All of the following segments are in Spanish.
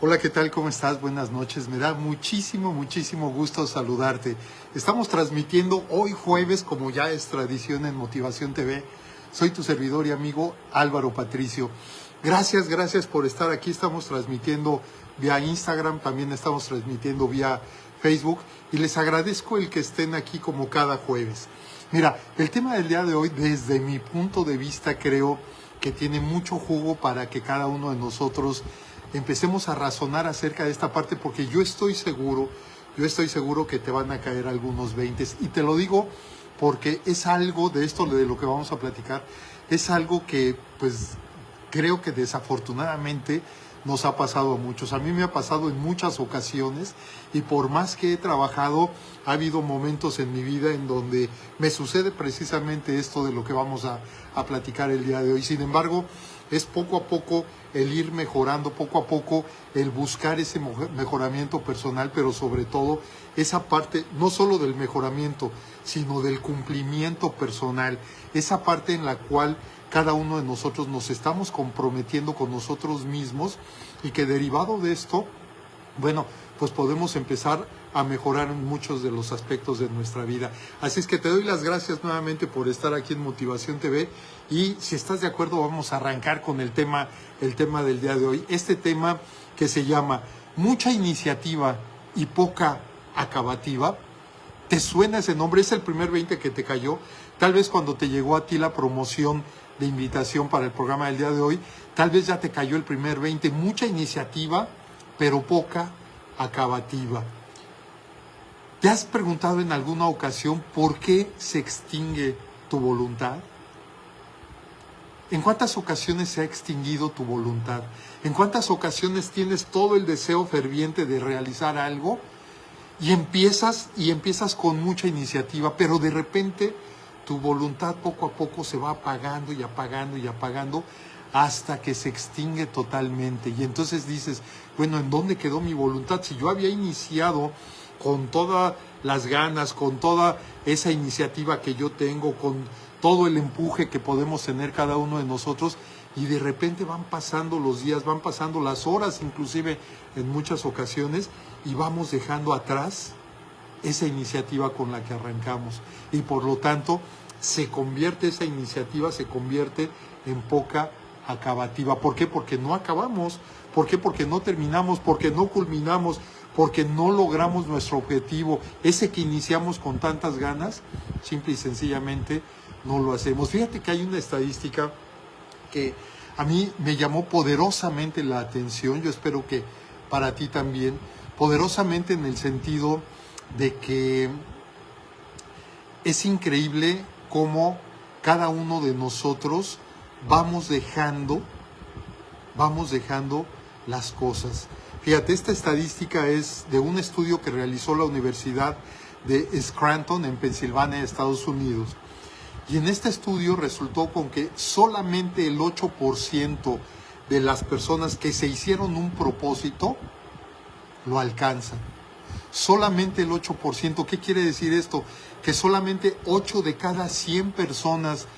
Hola, ¿qué tal? ¿Cómo estás? Buenas noches. Me da muchísimo gusto saludarte. Estamos transmitiendo hoy jueves, como ya es tradición en Motivación TV. Soy tu servidor y amigo Álvaro Patricio. Gracias por estar aquí. Estamos transmitiendo vía Instagram, también estamos transmitiendo vía Facebook y les agradezco el que estén aquí como cada jueves. Mira, el tema del día de hoy, desde mi punto de vista, creo que tiene mucho jugo para que cada uno de nosotros empecemos a razonar acerca de esta parte, porque yo estoy seguro que te van a caer algunos veintes, y te lo digo porque es algo de esto, de lo que vamos a platicar, es algo que pues creo que desafortunadamente nos ha pasado a muchos. A mí me ha pasado en muchas ocasiones, y por más que he trabajado, ha habido momentos en mi vida en donde me sucede precisamente esto de lo que vamos a platicar el día de hoy. Sin embargo, es poco a poco el ir mejorando, poco a poco el buscar ese mejoramiento personal, pero sobre todo esa parte, no solo del mejoramiento, sino del cumplimiento personal, esa parte en la cual cada uno de nosotros nos estamos comprometiendo con nosotros mismos, y que derivado de esto, bueno, pues podemos empezar a mejorar en muchos de los aspectos de nuestra vida. Así es que te doy las gracias nuevamente por estar aquí en Motivación TV, y si estás de acuerdo vamos a arrancar con el tema del día de hoy. Este tema que se llama mucha iniciativa y poca acabativa. ¿Te suena ese nombre? Es el primer 20 que te cayó. Tal vez cuando te llegó a ti la promoción de invitación para el programa del día de hoy, tal vez ya te cayó el primer 20. Mucha iniciativa, pero poca acabativa. ¿Te has preguntado en alguna ocasión por qué se extingue tu voluntad? ¿En cuántas ocasiones se ha extinguido tu voluntad? ¿En cuántas ocasiones tienes todo el deseo ferviente de realizar algo y empiezas con mucha iniciativa, pero de repente tu voluntad poco a poco se va apagando y apagando y apagando hasta que se extingue totalmente? Y entonces dices, bueno, ¿en dónde quedó mi voluntad? Si yo había iniciado con todas las ganas, con toda esa iniciativa que yo tengo, con todo el empuje que podemos tener cada uno de nosotros, y de repente van pasando los días, van pasando las horas, inclusive en muchas ocasiones, y vamos dejando atrás esa iniciativa con la que arrancamos, y por lo tanto esa iniciativa se convierte en poca acabativa. ¿Por qué? Porque no acabamos. ¿Por qué? Porque no terminamos, porque no culminamos, porque no logramos nuestro objetivo, ese que iniciamos con tantas ganas, simple y sencillamente no lo hacemos. Fíjate que hay una estadística que a mí me llamó poderosamente la atención, yo espero que para ti también, poderosamente en el sentido de que es increíble cómo cada uno de nosotros vamos dejando las cosas. Fíjate, esta estadística es de un estudio que realizó la Universidad de Scranton en Pensilvania, Estados Unidos. Y en este estudio resultó con que solamente el 8% de las personas que se hicieron un propósito lo alcanzan. Solamente el 8%. ¿Qué quiere decir esto? Que solamente 8 de cada 100 personas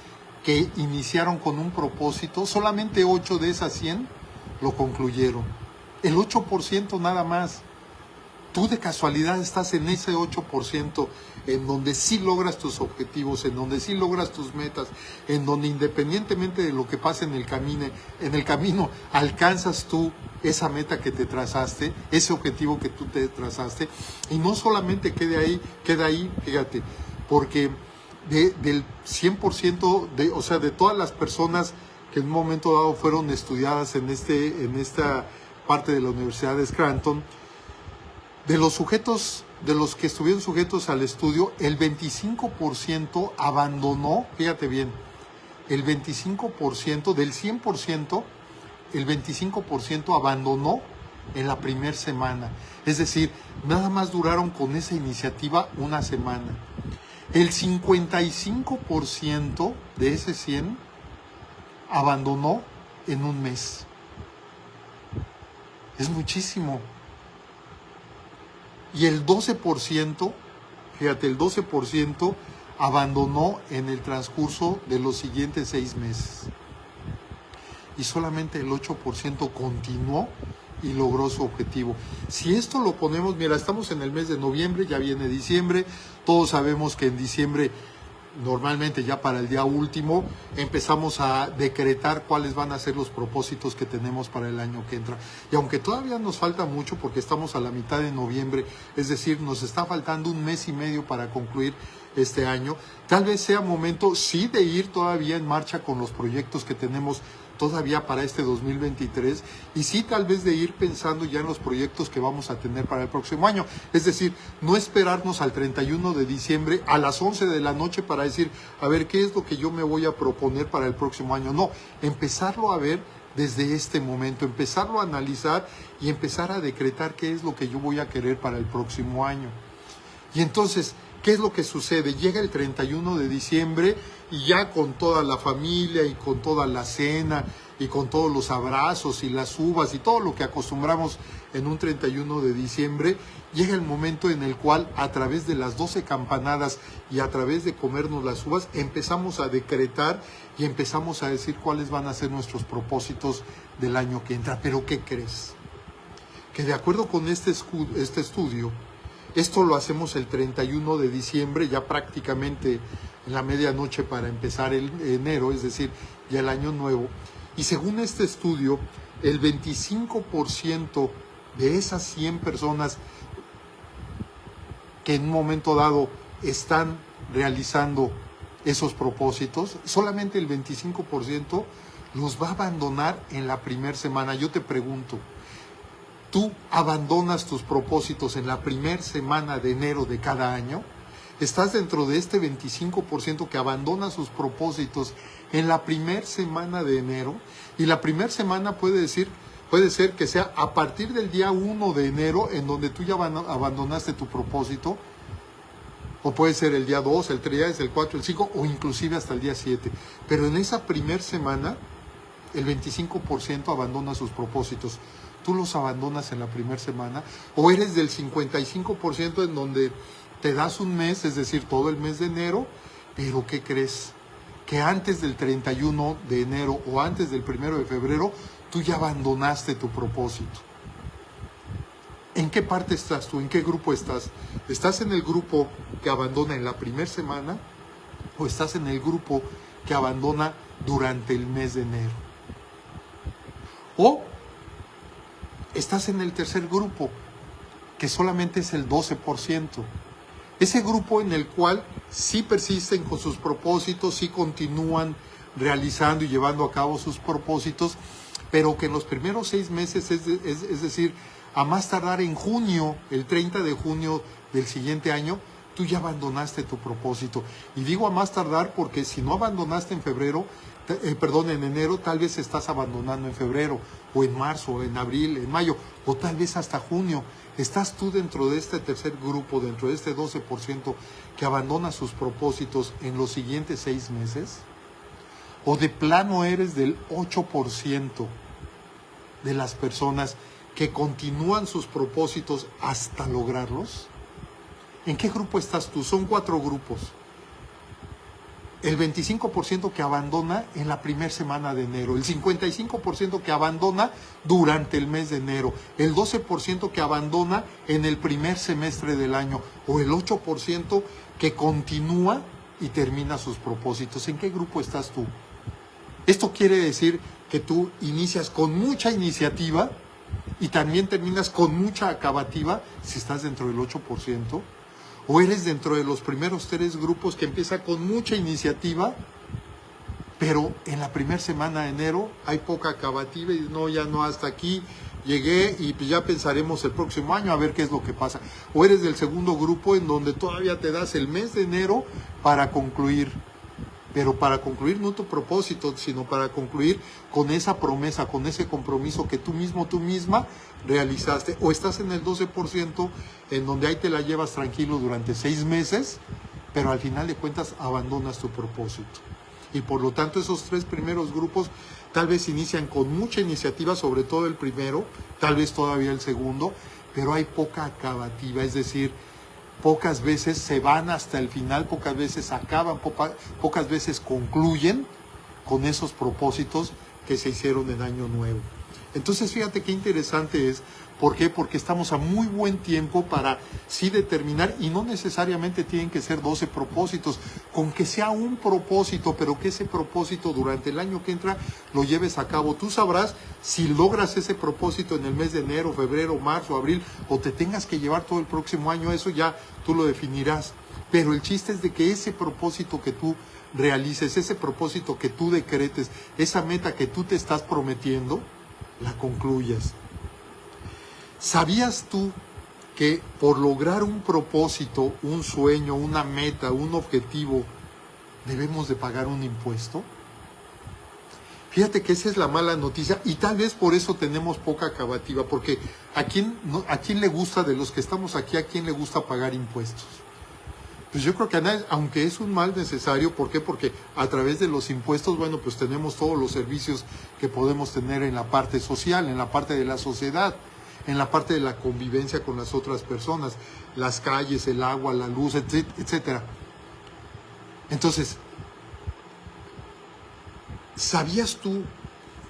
que iniciaron con un propósito, solamente 8 de esas 100 lo concluyeron. El 8% nada más. Tú de casualidad estás en ese 8% en donde sí logras tus objetivos, en donde sí logras tus metas, en donde independientemente de lo que pase en el camino alcanzas tú esa meta que te trazaste, ese objetivo que tú te trazaste, y no solamente queda ahí, fíjate, porque del 100%, de todas las personas que en un momento dado fueron estudiadas en esta parte de la Universidad de Scranton, de los que estuvieron sujetos al estudio, el 25% abandonó, fíjate bien, el 25% del 100%, el 25% abandonó en la primera semana. Es decir, nada más duraron con esa iniciativa una semana. El 55% de ese 100 abandonó en un mes. Es muchísimo. Y el 12%, fíjate, el 12% abandonó en el transcurso de los siguientes 6 meses. Y solamente el 8% continuó y logró su objetivo. Si esto lo ponemos, mira, estamos en el mes de noviembre, ya viene diciembre, todos sabemos que en diciembre, normalmente ya para el día último, empezamos a decretar cuáles van a ser los propósitos que tenemos para el año que entra. Y aunque todavía nos falta mucho porque estamos a la mitad de noviembre, es decir, nos está faltando un mes y medio para concluir este año, tal vez sea momento sí de ir todavía en marcha con los proyectos que tenemos todavía para este 2023 y sí tal vez de ir pensando ya en los proyectos que vamos a tener para el próximo año. Es decir, no esperarnos al 31 de diciembre a las 11 de la noche para decir, a ver, ¿qué es lo que yo me voy a proponer para el próximo año? No, empezarlo a ver desde este momento, empezarlo a analizar y empezar a decretar qué es lo que yo voy a querer para el próximo año. Y entonces, ¿qué es lo que sucede? Llega el 31 de diciembre y ya con toda la familia y con toda la cena y con todos los abrazos y las uvas y todo lo que acostumbramos en un 31 de diciembre, llega el momento en el cual a través de las 12 campanadas y a través de comernos las uvas empezamos a decretar y empezamos a decir cuáles van a ser nuestros propósitos del año que entra. Pero ¿qué crees? Que de acuerdo con este estudio, esto lo hacemos el 31 de diciembre, ya prácticamente en la medianoche para empezar el enero, es decir, ya el año nuevo. Y según este estudio, el 25% de esas 100 personas que en un momento dado están realizando esos propósitos, solamente el 25% los va a abandonar en la primera semana. Yo te pregunto, ¿tú abandonas tus propósitos en la primera semana de enero de cada año? ¿Estás dentro de este 25% que abandona sus propósitos en la primera semana de enero? Y la primera semana puede ser que sea a partir del día 1 de enero en donde tú ya abandonaste tu propósito, o puede ser el día 2, el 3, el 4, el 5 o inclusive hasta el día 7. Pero en esa primera semana el 25% abandona sus propósitos. ¿Tú los abandonas en la primera semana? ¿O eres del 55% en donde te das un mes, es decir, todo el mes de enero, pero ¿qué crees? Que antes del 31 de enero o antes del 1 de febrero, tú ya abandonaste tu propósito. ¿En qué parte estás tú? ¿En qué grupo estás? ¿Estás en el grupo que abandona en la primera semana o estás en el grupo que abandona durante el mes de enero? ¿O estás en el tercer grupo, que solamente es el 12%? Ese grupo en el cual sí persisten con sus propósitos, sí continúan realizando y llevando a cabo sus propósitos, pero que en los primeros 6 meses, es decir, a más tardar en junio, el 30 de junio del siguiente año, tú ya abandonaste tu propósito. Y digo a más tardar porque si no abandonaste en en enero, tal vez estás abandonando en febrero, o en marzo, o en abril, en mayo, o tal vez hasta junio. ¿Estás tú dentro de este tercer grupo, dentro de este 12% que abandona sus propósitos en los siguientes 6 meses? ¿O de plano eres del 8% de las personas que continúan sus propósitos hasta lograrlos? ¿En qué grupo estás tú? Son 4 grupos. El 25% que abandona en la primera semana de enero, el 55% que abandona durante el mes de enero, el 12% que abandona en el primer semestre del año, o el 8% que continúa y termina sus propósitos. ¿En qué grupo estás tú? Esto quiere decir que tú inicias con mucha iniciativa y también terminas con mucha acabativa si estás dentro del 8%. ¿O eres dentro de los primeros 3 grupos que empieza con mucha iniciativa, pero en la primera semana de enero hay poca acabativa y no, ya no, hasta aquí llegué y pues ya pensaremos el próximo año a ver qué es lo que pasa? ¿O eres del segundo grupo en donde todavía te das el mes de enero para concluir? Pero para concluir no tu propósito, sino para concluir con esa promesa, con ese compromiso que tú mismo, tú misma realizaste. O estás en el 12% en donde ahí te la llevas tranquilo durante 6 meses, pero al final de cuentas abandonas tu propósito. Y por lo tanto esos 3 primeros grupos tal vez inician con mucha iniciativa, sobre todo el primero, tal vez todavía el segundo, pero hay poca acabativa, es decir, pocas veces se van hasta el final, pocas veces acaban, pocas veces concluyen con esos propósitos que se hicieron en Año Nuevo. Entonces fíjate qué interesante es. ¿Por qué? Porque estamos a muy buen tiempo para sí determinar, y no necesariamente tienen que ser 12 propósitos, con que sea un propósito, pero que ese propósito durante el año que entra lo lleves a cabo. Tú sabrás si logras ese propósito en el mes de enero, febrero, marzo, abril, o te tengas que llevar todo el próximo año, eso ya tú lo definirás. Pero el chiste es de que ese propósito que tú realices, ese propósito que tú decretes, esa meta que tú te estás prometiendo, la concluyas. ¿Sabías tú que por lograr un propósito, un sueño, una meta, un objetivo, debemos de pagar un impuesto? Fíjate que esa es la mala noticia, y tal vez por eso tenemos poca acabativa, porque ¿a quién le gusta, de los que estamos aquí, a quién le gusta pagar impuestos? Pues yo creo que a nadie, aunque es un mal necesario. ¿Por qué? Porque a través de los impuestos, bueno, pues tenemos todos los servicios que podemos tener en la parte social, en la parte de la sociedad, en la parte de la convivencia con las otras personas, las calles, el agua, la luz, etcétera. Entonces, ¿sabías tú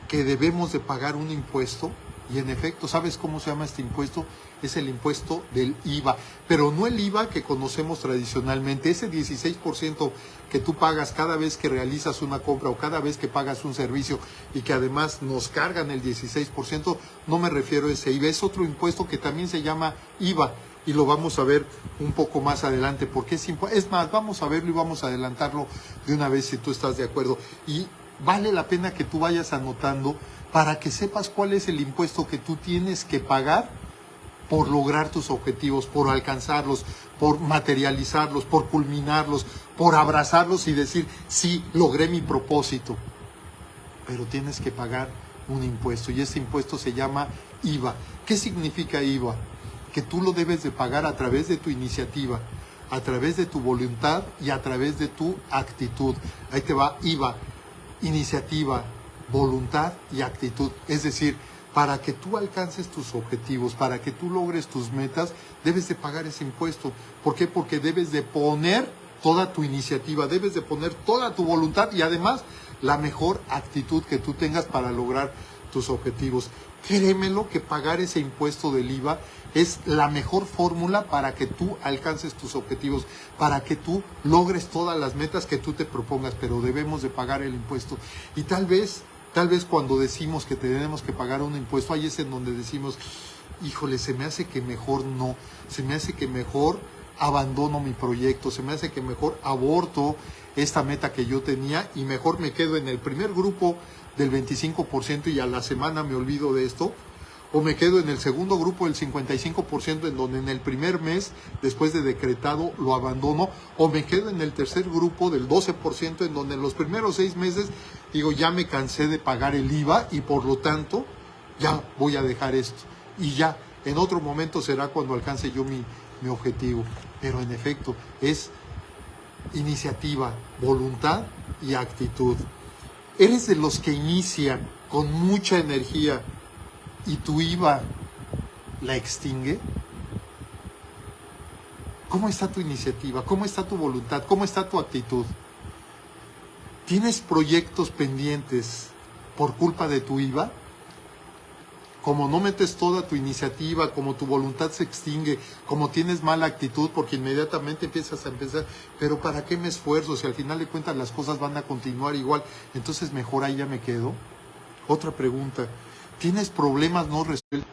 que debemos de pagar un impuesto? Y en efecto, ¿sabes cómo se llama este impuesto? Es el impuesto del IVA, pero no el IVA que conocemos tradicionalmente. Ese 16% que tú pagas cada vez que realizas una compra o cada vez que pagas un servicio, y que además nos cargan el 16%, no me refiero a ese IVA. Es otro impuesto que también se llama IVA, y lo vamos a ver un poco más adelante, porque es más, vamos a verlo y vamos a adelantarlo de una vez, si tú estás de acuerdo. Y vale la pena que tú vayas anotando para que sepas cuál es el impuesto que tú tienes que pagar por lograr tus objetivos, por alcanzarlos, por materializarlos, por culminarlos, por abrazarlos y decir, sí, logré mi propósito. Pero tienes que pagar un impuesto, y ese impuesto se llama IVA. ¿Qué significa IVA? Que tú lo debes de pagar a través de tu iniciativa, a través de tu voluntad y a través de tu actitud. Ahí te va IVA: iniciativa, voluntad y actitud. Es decir, para que tú alcances tus objetivos, para que tú logres tus metas, debes de pagar ese impuesto. ¿Por qué? Porque debes de poner toda tu iniciativa, debes de poner toda tu voluntad y además la mejor actitud que tú tengas para lograr tus objetivos. Créemelo que pagar ese impuesto del IVA es la mejor fórmula para que tú alcances tus objetivos, para que tú logres todas las metas que tú te propongas, pero debemos de pagar el impuesto. Y tal vez cuando decimos que tenemos que pagar un impuesto, ahí es en donde decimos, híjole, se me hace que mejor no, se me hace que mejor abandono mi proyecto, se me hace que mejor aborto esta meta que yo tenía y mejor me quedo en el primer grupo del 25% y a la semana me olvido de esto, o me quedo en el segundo grupo del 55% en donde en el primer mes, después de decretado, lo abandono, o me quedo en el tercer grupo del 12% en donde en los primeros 6 meses digo, ya me cansé de pagar el IVA y por lo tanto ya voy a dejar esto. Y ya, en otro momento será cuando alcance yo mi objetivo. Pero en efecto, es iniciativa, voluntad y actitud. ¿Eres de los que inician con mucha energía y tu IVA la extingue? ¿Cómo está tu iniciativa? ¿Cómo está tu voluntad? ¿Cómo está tu actitud? ¿Tienes proyectos pendientes por culpa de tu IVA? Como no metes toda tu iniciativa, como tu voluntad se extingue, como tienes mala actitud, porque inmediatamente empiezas a pensar, pero ¿para qué me esfuerzo? Si al final de cuentas las cosas van a continuar igual, entonces mejor ahí ya me quedo. Otra pregunta, ¿tienes problemas no resueltos?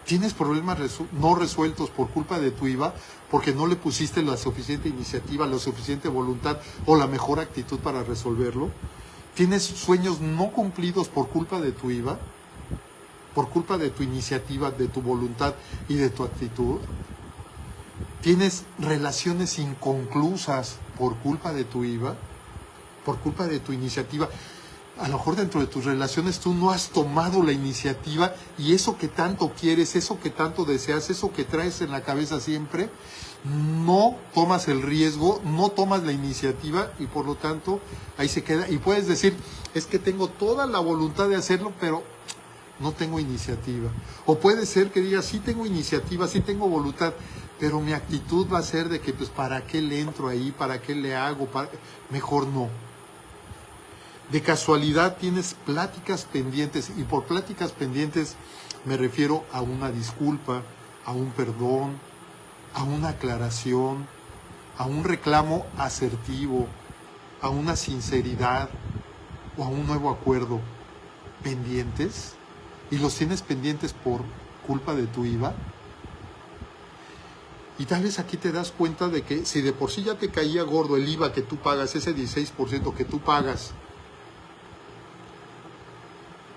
¿Tienes problemas no resueltos por culpa de tu IVA? Porque no le pusiste la suficiente iniciativa, la suficiente voluntad o la mejor actitud para resolverlo. ¿Tienes sueños no cumplidos por culpa de tu IVA? ¿Por culpa de tu iniciativa, de tu voluntad y de tu actitud? ¿Tienes relaciones inconclusas por culpa de tu IVA? ¿Por culpa de tu iniciativa? A lo mejor dentro de tus relaciones tú no has tomado la iniciativa y eso que tanto quieres, eso que tanto deseas, eso que traes en la cabeza siempre, no tomas el riesgo, no tomas la iniciativa y por lo tanto ahí se queda. Y puedes decir, es que tengo toda la voluntad de hacerlo, pero no tengo iniciativa. O puede ser que digas, sí tengo iniciativa, sí tengo voluntad, pero mi actitud va a ser de que, pues, ¿para qué le entro ahí? ¿Para qué le hago? Mejor no. De casualidad tienes pláticas pendientes, y por pláticas pendientes me refiero a una disculpa, a un perdón, a una aclaración, a un reclamo asertivo, a una sinceridad o a un nuevo acuerdo pendientes, y los tienes pendientes por culpa de tu IVA. Y tal vez aquí te das cuenta de que si de por sí ya te caía gordo el IVA que tú pagas, ese 16% que tú pagas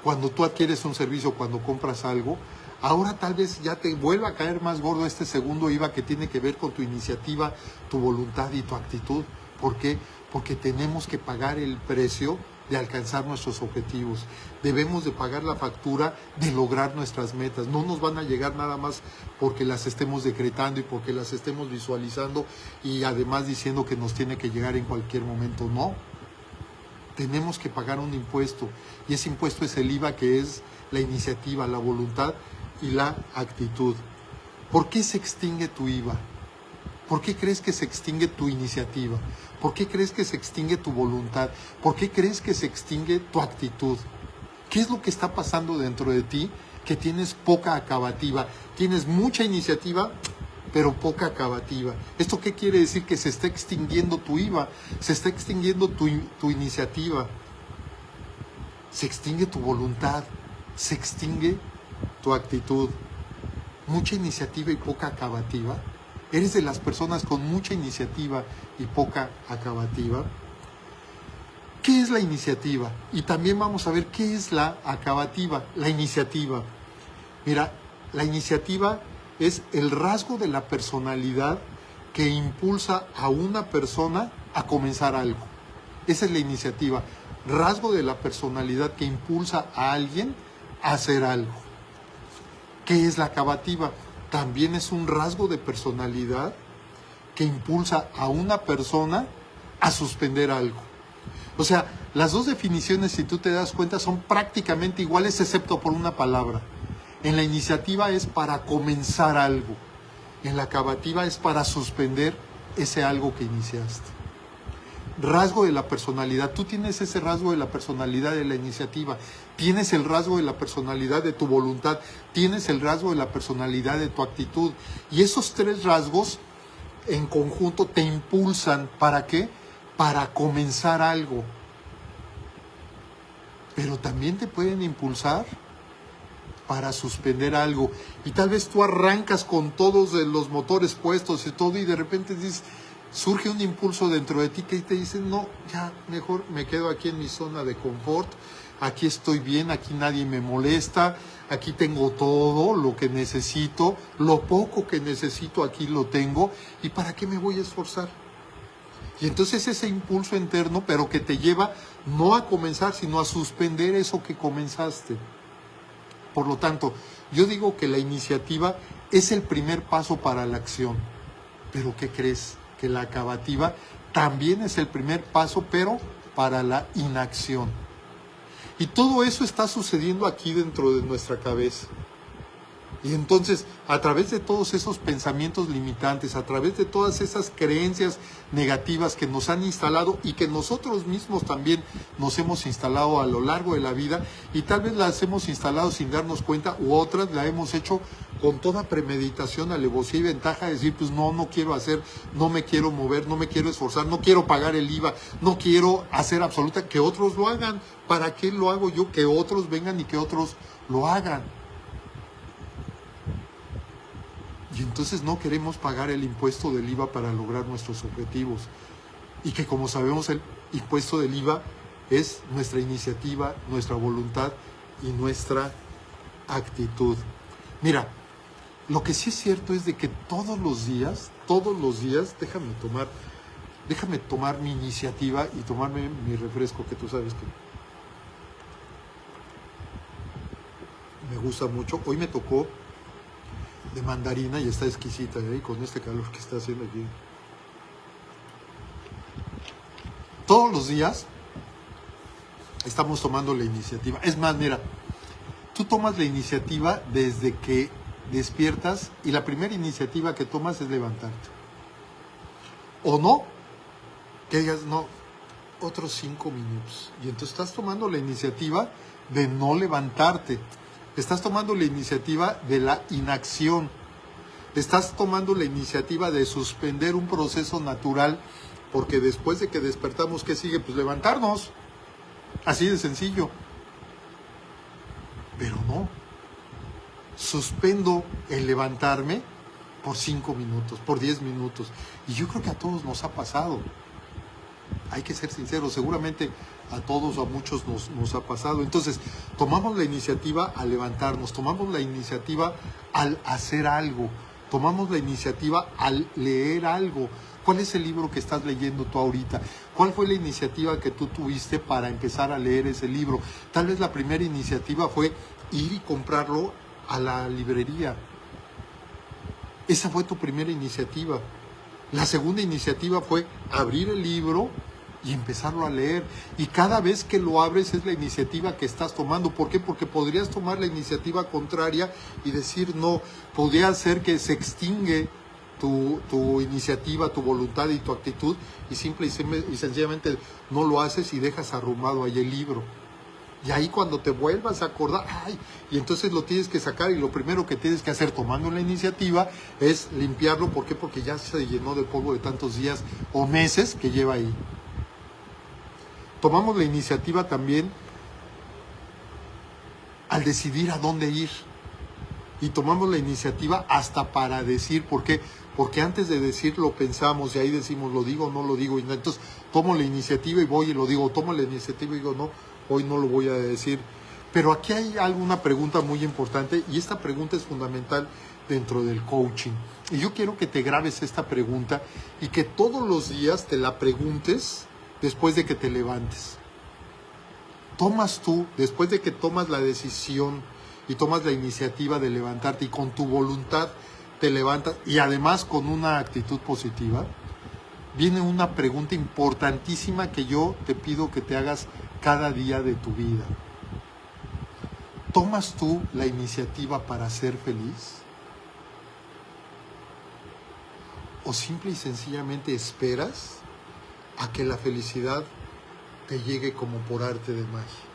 cuando tú adquieres un servicio, cuando compras algo, ahora tal vez ya te vuelva a caer más gordo este segundo IVA que tiene que ver con tu iniciativa, tu voluntad y tu actitud. ¿Por qué? Porque tenemos que pagar el precio de alcanzar nuestros objetivos. Debemos de pagar la factura de lograr nuestras metas. No nos van a llegar nada más porque las estemos decretando y porque las estemos visualizando y además diciendo que nos tiene que llegar en cualquier momento. No. Tenemos que pagar un impuesto, y ese impuesto es el IVA, que es la iniciativa, la voluntad y la actitud. ¿Por qué se extingue tu IVA? ¿Por qué crees que se extingue tu iniciativa? ¿Por qué crees que se extingue tu voluntad? ¿Por qué crees que se extingue tu actitud? ¿Qué es lo que está pasando dentro de ti que tienes poca acabativa? Tienes mucha iniciativa, pero poca acabativa. ¿Esto qué quiere decir? Que se está extinguiendo tu IVA, se está extinguiendo tu iniciativa, se extingue tu voluntad, se extingue tu actitud. Mucha iniciativa y poca acabativa. ¿Eres de las personas con mucha iniciativa y poca acabativa? ¿Qué es la iniciativa? Y también vamos a ver qué es la acabativa, la iniciativa. Mira, la iniciativa es el rasgo de la personalidad que impulsa a una persona a comenzar algo. Esa es la iniciativa, rasgo de la personalidad que impulsa a alguien a hacer algo. ¿Qué es la acabativa? También es un rasgo de personalidad que impulsa a una persona a suspender algo. O sea, las dos definiciones, si tú te das cuenta, son prácticamente iguales excepto por una palabra. En la iniciativa es para comenzar algo. En la acabativa es para suspender ese algo que iniciaste. Rasgo de la personalidad. Tú tienes ese rasgo de la personalidad de la iniciativa. Tienes el rasgo de la personalidad de tu voluntad. Tienes el rasgo de la personalidad de tu actitud. Y esos tres rasgos en conjunto te impulsan. ¿Para qué? Para comenzar algo. Pero también te pueden impulsar para suspender algo. Y tal vez tú arrancas con todos los motores puestos y todo, y de repente dices, surge un impulso dentro de ti que te dice, no, ya mejor me quedo aquí en mi zona de confort, aquí estoy bien, aquí nadie me molesta, aquí tengo todo lo que necesito, lo poco que necesito aquí lo tengo, ¿y para qué me voy a esforzar? Y entonces ese impulso interno, pero que te lleva no a comenzar, sino a suspender eso que comenzaste. Por lo tanto, yo digo que la iniciativa es el primer paso para la acción. Pero ¿qué crees? Que la acabativa también es el primer paso, pero para la inacción. Y todo eso está sucediendo aquí dentro de nuestra cabeza. Y entonces, a través de todos esos pensamientos limitantes, a través de todas esas creencias negativas que nos han instalado y que nosotros mismos también nos hemos instalado a lo largo de la vida, y tal vez las hemos instalado sin darnos cuenta, u otras las hemos hecho con toda premeditación, alevosía y ventaja, de decir, pues no quiero hacer, no me quiero mover, no me quiero esforzar, no quiero pagar el IVA, no quiero hacer absoluta, que otros lo hagan. ¿Para qué lo hago yo? Que otros vengan y que otros lo hagan. Y entonces no queremos pagar el impuesto del IVA para lograr nuestros objetivos. Y que, como sabemos, el impuesto del IVA es nuestra iniciativa, nuestra voluntad y nuestra actitud. Mira, lo que sí es cierto es de que todos los días, déjame tomar mi iniciativa y tomarme mi refresco, que tú sabes que me gusta mucho. Hoy me tocó de mandarina y está exquisita, ¿eh? Con este calor que está haciendo aquí. Todos los días estamos tomando la iniciativa. Es más, mira, tú tomas la iniciativa desde que despiertas, y la primera iniciativa que tomas es levantarte. O no, que digas, no, otros 5 minutos. Y entonces estás tomando la iniciativa de no levantarte. Estás tomando la iniciativa de la inacción. Estás tomando la iniciativa de suspender un proceso natural, porque después de que despertamos, ¿qué sigue? Pues levantarnos. Así de sencillo. Pero no. Suspendo el levantarme por 5 minutos, por 10 minutos. Y yo creo que a todos nos ha pasado. Hay que ser sinceros, seguramente a todos o a muchos nos ha pasado. Entonces, tomamos la iniciativa al levantarnos, tomamos la iniciativa al hacer algo, tomamos la iniciativa al leer algo. ¿Cuál es el libro que estás leyendo tú ahorita? ¿Cuál fue la iniciativa que tú tuviste para empezar a leer ese libro? Tal vez la primera iniciativa fue ir y comprarlo a la librería. Esa fue tu primera iniciativa. La segunda iniciativa fue abrir el libro y empezarlo a leer. Y cada vez que lo abres es la iniciativa que estás tomando. ¿Por qué? Porque podrías tomar la iniciativa contraria y decir no. Podría ser que se extingue tu iniciativa, tu voluntad y tu actitud, y simple y sencillamente no lo haces y dejas arrumado ahí el libro. Y ahí cuando te vuelvas a acordar, ¡ay! Y entonces lo tienes que sacar, y lo primero que tienes que hacer tomando la iniciativa es limpiarlo. ¿Por qué? Porque ya se llenó de polvo de tantos días o meses que lleva ahí. Tomamos la iniciativa también al decidir a dónde ir. Y tomamos la iniciativa hasta para decir. ¿Por qué? Porque antes de decir lo pensamos, y ahí decimos, ¿lo digo o no lo digo? Y entonces tomo la iniciativa y voy y lo digo. Tomo la iniciativa y digo, no, hoy no lo voy a decir. Pero aquí hay una pregunta muy importante, y esta pregunta es fundamental dentro del coaching. Y yo quiero que te grabes esta pregunta y que todos los días te la preguntes después de que te levantes. Tomas tú, después de que tomas la decisión y tomas la iniciativa de levantarte y con tu voluntad te levantas, y además con una actitud positiva, viene una pregunta importantísima que yo te pido que te hagas cada día de tu vida. ¿Tomas tú la iniciativa para ser feliz? ¿O simple y sencillamente esperas a que la felicidad te llegue como por arte de magia?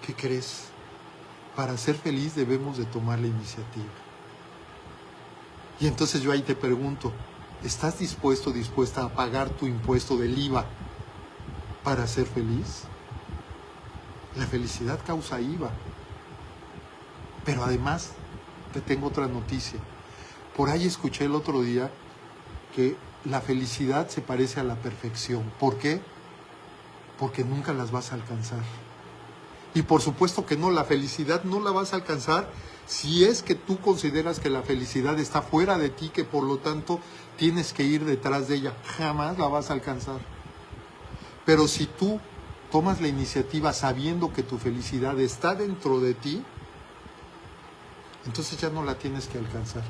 ¿Qué crees? Para ser feliz debemos de tomar la iniciativa. Y entonces yo ahí te pregunto, ¿estás dispuesta a pagar tu impuesto del IVA para ser feliz? La felicidad causa IVA. Pero además, te tengo otra noticia. Por ahí escuché el otro día que la felicidad se parece a la perfección. ¿Por qué? Porque nunca las vas a alcanzar. Y por supuesto que no, la felicidad no la vas a alcanzar si es que tú consideras que la felicidad está fuera de ti, que por lo tanto tienes que ir detrás de ella. Jamás la vas a alcanzar. Pero si tú tomas la iniciativa sabiendo que tu felicidad está dentro de ti, entonces ya no la tienes que alcanzar.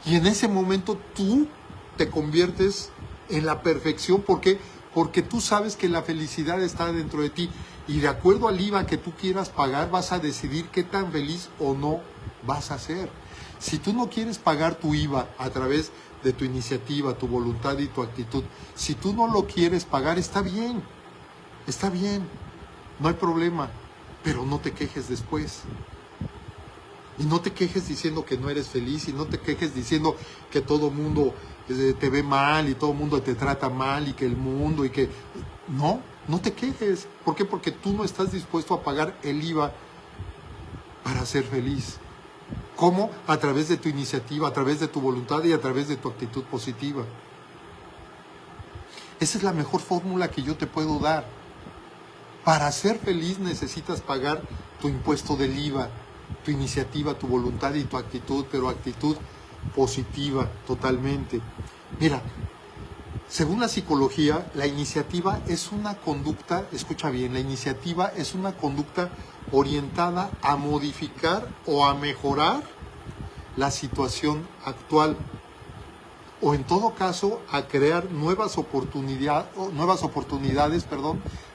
Y en ese momento tú te conviertes en la perfección. ¿Por qué? Porque tú sabes que la felicidad está dentro de ti. Y de acuerdo al IVA que tú quieras pagar, vas a decidir qué tan feliz o no vas a ser. Si tú no quieres pagar tu IVA a través de tu iniciativa, tu voluntad y tu actitud, si tú no lo quieres pagar, está bien, no hay problema, pero no te quejes después. Y no te quejes diciendo que no eres feliz, y no te quejes diciendo que todo mundo te ve mal y todo mundo te trata mal y que el mundo y que... No te quejes. ¿Por qué? Porque tú no estás dispuesto a pagar el IVA para ser feliz. ¿Cómo? A través de tu iniciativa, a través de tu voluntad y a través de tu actitud positiva. Esa es la mejor fórmula que yo te puedo dar. Para ser feliz necesitas pagar tu impuesto del IVA, tu iniciativa, tu voluntad y tu actitud, pero actitud positiva totalmente. Mira, según la psicología, la iniciativa es una conducta, escucha bien, la iniciativa es una conducta orientada a modificar o a mejorar la situación actual, o en todo caso a crear nuevas oportunidades,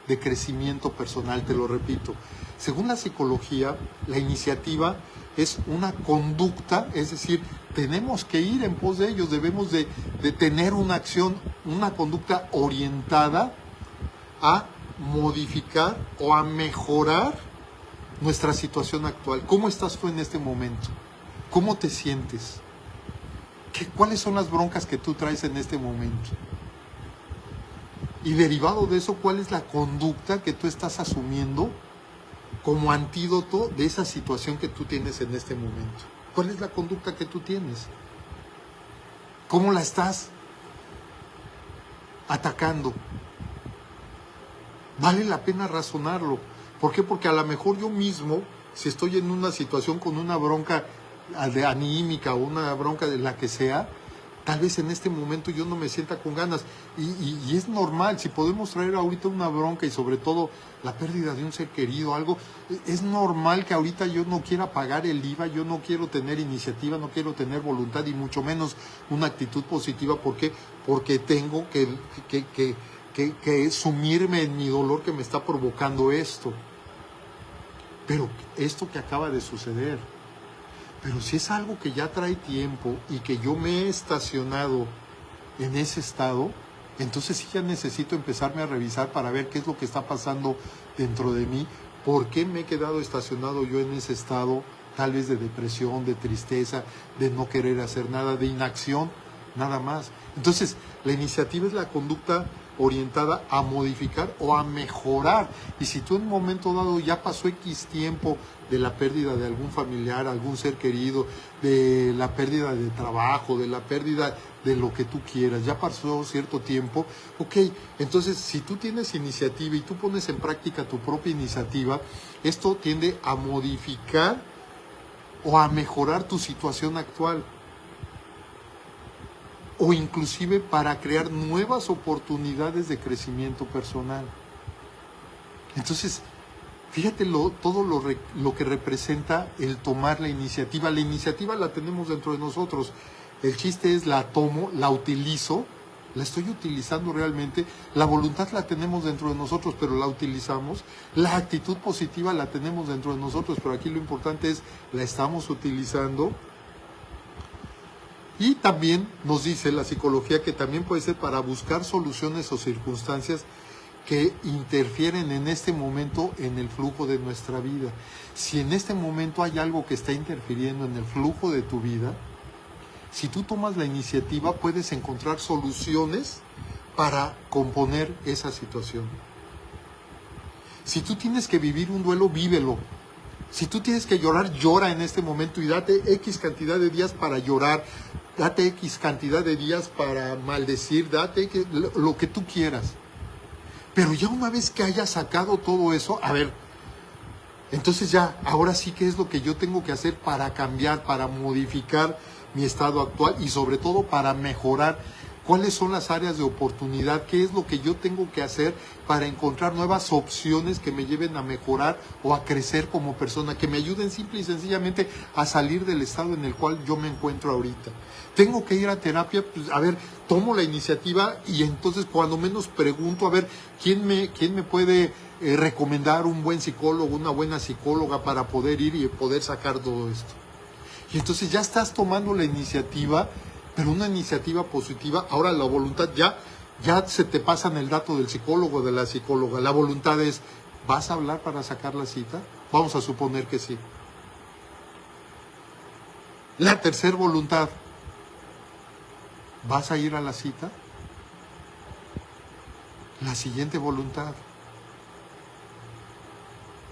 de crecimiento personal. Te lo repito, según la psicología, la iniciativa es una conducta, es decir, tenemos que ir en pos de ellos, debemos de tener una acción una conducta orientada a modificar o a mejorar nuestra situación actual. ¿Cómo estás tú en este momento? ¿Cómo te sientes? ¿Cuáles son las broncas que tú traes en este momento? Y derivado de eso, ¿cuál es la conducta que tú estás asumiendo como antídoto de esa situación que tú tienes en este momento? ¿Cuál es la conducta que tú tienes? ¿Cómo la estás atacando? Vale la pena razonarlo. ¿Por qué? Porque a lo mejor yo mismo, si estoy en una situación con una bronca de anímica o una bronca de la que sea, tal vez en este momento yo no me sienta con ganas. Y es normal, si podemos traer ahorita una bronca y sobre todo la pérdida de un ser querido, algo, es normal que ahorita yo no quiera pagar el IVA, yo no quiero tener iniciativa, no quiero tener voluntad y mucho menos una actitud positiva. ¿Por qué? Porque tengo que sumirme en mi dolor que me está provocando esto. Pero esto que acaba de suceder, pero si es algo que ya trae tiempo y que yo me he estacionado en ese estado, entonces sí ya necesito empezarme a revisar para ver qué es lo que está pasando dentro de mí, por qué me he quedado estacionado yo en ese estado, tal vez de depresión, de tristeza, de no querer hacer nada, de inacción, nada más. Entonces, la iniciativa es la conducta orientada a modificar o a mejorar. Y si tú en un momento dado ya pasó X tiempo de la pérdida de algún familiar, algún ser querido, de la pérdida de trabajo, de la pérdida de lo que tú quieras, ya pasó cierto tiempo, ok, entonces si tú tienes iniciativa y tú pones en práctica tu propia iniciativa, esto tiende a modificar o a mejorar tu situación actual, o inclusive para crear nuevas oportunidades de crecimiento personal. Entonces, fíjate todo lo que representa el tomar la iniciativa. La iniciativa la tenemos dentro de nosotros. El chiste es la tomo, la utilizo, la estoy utilizando realmente. La voluntad la tenemos dentro de nosotros, pero la utilizamos. La actitud positiva la tenemos dentro de nosotros, pero aquí lo importante es, la estamos utilizando. Y también nos dice la psicología que también puede ser para buscar soluciones o circunstancias que interfieren en este momento en el flujo de nuestra vida. Si en este momento hay algo que está interfiriendo en el flujo de tu vida, si tú tomas la iniciativa puedes encontrar soluciones para componer esa situación. Si tú tienes que vivir un duelo, vívelo. Si tú tienes que llorar, llora en este momento y date X cantidad de días para llorar, date X cantidad de días para maldecir, date lo que tú quieras. Pero ya una vez que hayas sacado todo eso, a ver, entonces ya, ahora sí, ¿qué es lo que yo tengo que hacer para cambiar, para modificar mi estado actual y sobre todo para mejorar? ¿Cuáles son las áreas de oportunidad? ¿Qué es lo que yo tengo que hacer para encontrar nuevas opciones que me lleven a mejorar o a crecer como persona, que me ayuden simple y sencillamente a salir del estado en el cual yo me encuentro ahorita? Tengo que ir a terapia, pues, a ver, tomo la iniciativa y entonces cuando menos pregunto, a ver, ¿quién me puede recomendar un buen psicólogo, una buena psicóloga para poder ir y poder sacar todo esto? Y entonces ya estás tomando la iniciativa, pero una iniciativa positiva. Ahora la voluntad ya se te pasan el dato del psicólogo, de la psicóloga. La voluntad es, ¿vas a hablar para sacar la cita? Vamos a suponer que sí. La tercera voluntad, ¿vas a ir a la cita? La siguiente voluntad,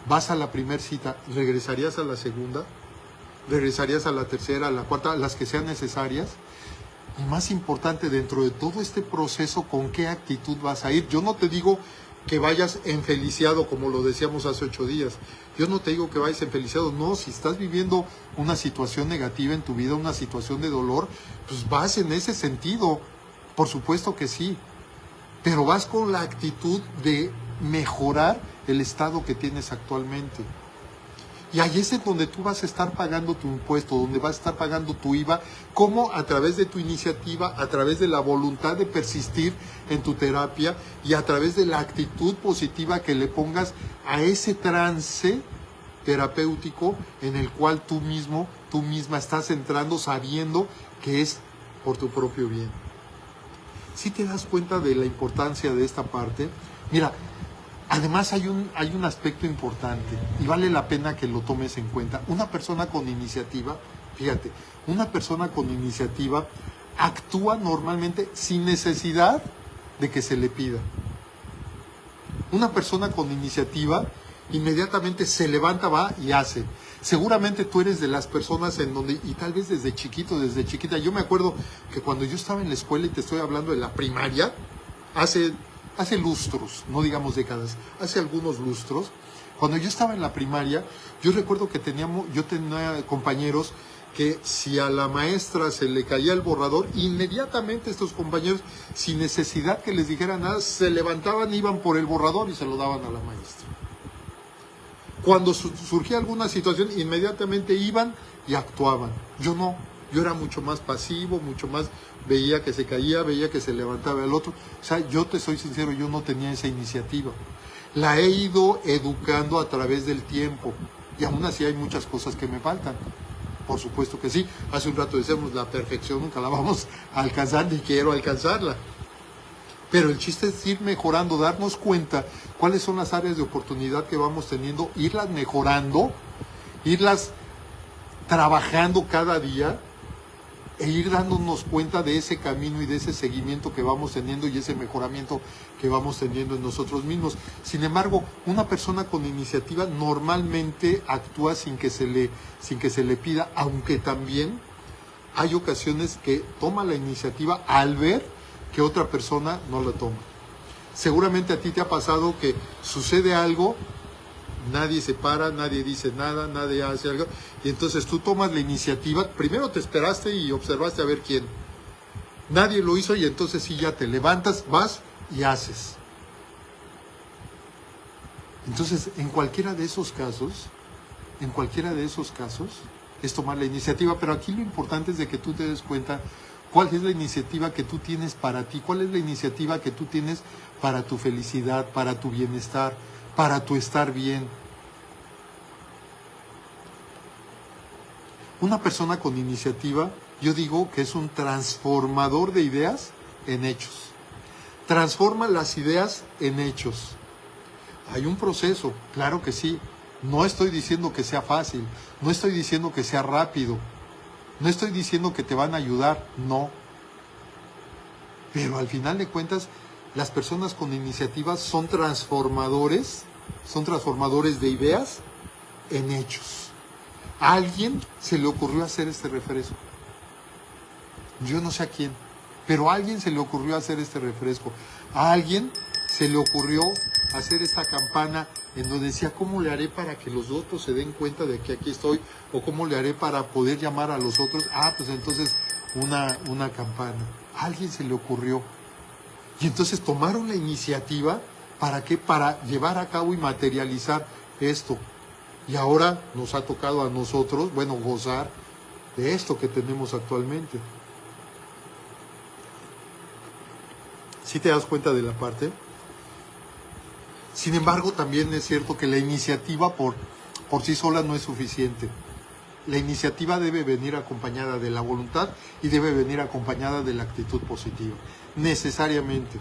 ¿vas a la primera cita? ¿Regresarías a la segunda? ¿Regresarías a la tercera, a la cuarta, a las que sean necesarias? Y más importante, dentro de todo este proceso, ¿con qué actitud vas a ir? Yo no te digo que vayas enfeliciado, como lo decíamos hace 8 días. Yo no te digo que vayas enfeliciado. No, si estás viviendo una situación negativa en tu vida, una situación de dolor, pues vas en ese sentido. Por supuesto que sí. Pero vas con la actitud de mejorar el estado que tienes actualmente. Y ahí es en donde tú vas a estar pagando tu impuesto, donde vas a estar pagando tu IVA, como a través de tu iniciativa, a través de la voluntad de persistir en tu terapia y a través de la actitud positiva que le pongas a ese trance terapéutico en el cual tú misma estás entrando sabiendo que es por tu propio bien. ¿Sí te das cuenta de la importancia de esta parte? Mira, además hay un aspecto importante y vale la pena que lo tomes en cuenta. Una persona con iniciativa, fíjate, una persona con iniciativa actúa normalmente sin necesidad de que se le pida. Una persona con iniciativa inmediatamente se levanta, va y hace. Seguramente tú eres de las personas en donde, y tal vez desde chiquito, desde chiquita, yo me acuerdo que cuando yo estaba en la escuela, y te estoy hablando de la primaria, hace lustros, no digamos décadas, hace algunos lustros, cuando yo estaba en la primaria, yo recuerdo que yo tenía compañeros que si a la maestra se le caía el borrador, inmediatamente estos compañeros, sin necesidad que les dijeran nada, se levantaban, iban por el borrador y se lo daban a la maestra. Cuando surgía alguna situación, inmediatamente iban y actuaban. Yo no, yo era mucho más pasivo, mucho más, veía que se caía, veía que se levantaba el otro. O sea, yo te soy sincero, yo no tenía esa iniciativa. La he ido educando a través del tiempo y aún así hay muchas cosas que me faltan. Por supuesto que sí. Hace un rato decíamos, la perfección nunca la vamos a alcanzar ni quiero alcanzarla. Pero el chiste es ir mejorando, darnos cuenta cuáles son las áreas de oportunidad que vamos teniendo, irlas mejorando, irlas trabajando cada día e ir dándonos cuenta de ese camino y de ese seguimiento que vamos teniendo y ese mejoramiento que vamos teniendo en nosotros mismos. Sin embargo, una persona con iniciativa normalmente actúa sin que se le pida, aunque también hay ocasiones que toma la iniciativa al ver que otra persona no la toma. Seguramente a ti te ha pasado que sucede algo, nadie se para, nadie dice nada, nadie hace algo, y entonces tú tomas la iniciativa, primero te esperaste y observaste a ver quién. Nadie lo hizo y entonces sí ya te levantas, vas y haces. Entonces, en cualquiera de esos casos, es tomar la iniciativa, pero aquí lo importante es de que tú te des cuenta cuál es la iniciativa que tú tienes para ti, cuál es la iniciativa que tú tienes para tu felicidad, para tu bienestar, para tu estar bien. Una persona con iniciativa, yo digo que es un transformador de ideas en hechos. Transforma las ideas en hechos. Hay un proceso, claro que sí. No estoy diciendo que sea fácil, no estoy diciendo que sea rápido, no estoy diciendo que te van a ayudar, no. Pero al final de cuentas, las personas con iniciativas son transformadores de ideas en hechos. A alguien se le ocurrió hacer este refresco. Yo no sé a quién, pero a alguien se le ocurrió hacer este refresco. A alguien se le ocurrió hacer esta campana en donde decía, ¿cómo le haré para que los otros se den cuenta de que aquí estoy? ¿O cómo le haré para poder llamar a los otros? Ah, pues entonces una campana. A alguien se le ocurrió. Y entonces tomaron la iniciativa, ¿para qué? Para llevar a cabo y materializar esto. Y ahora nos ha tocado a nosotros, bueno, gozar de esto que tenemos actualmente. ¿Sí te das cuenta de la parte? Sin embargo, también es cierto que la iniciativa por sí sola no es suficiente. La iniciativa debe venir acompañada de la voluntad y debe venir acompañada de la actitud positiva. Necesariamente.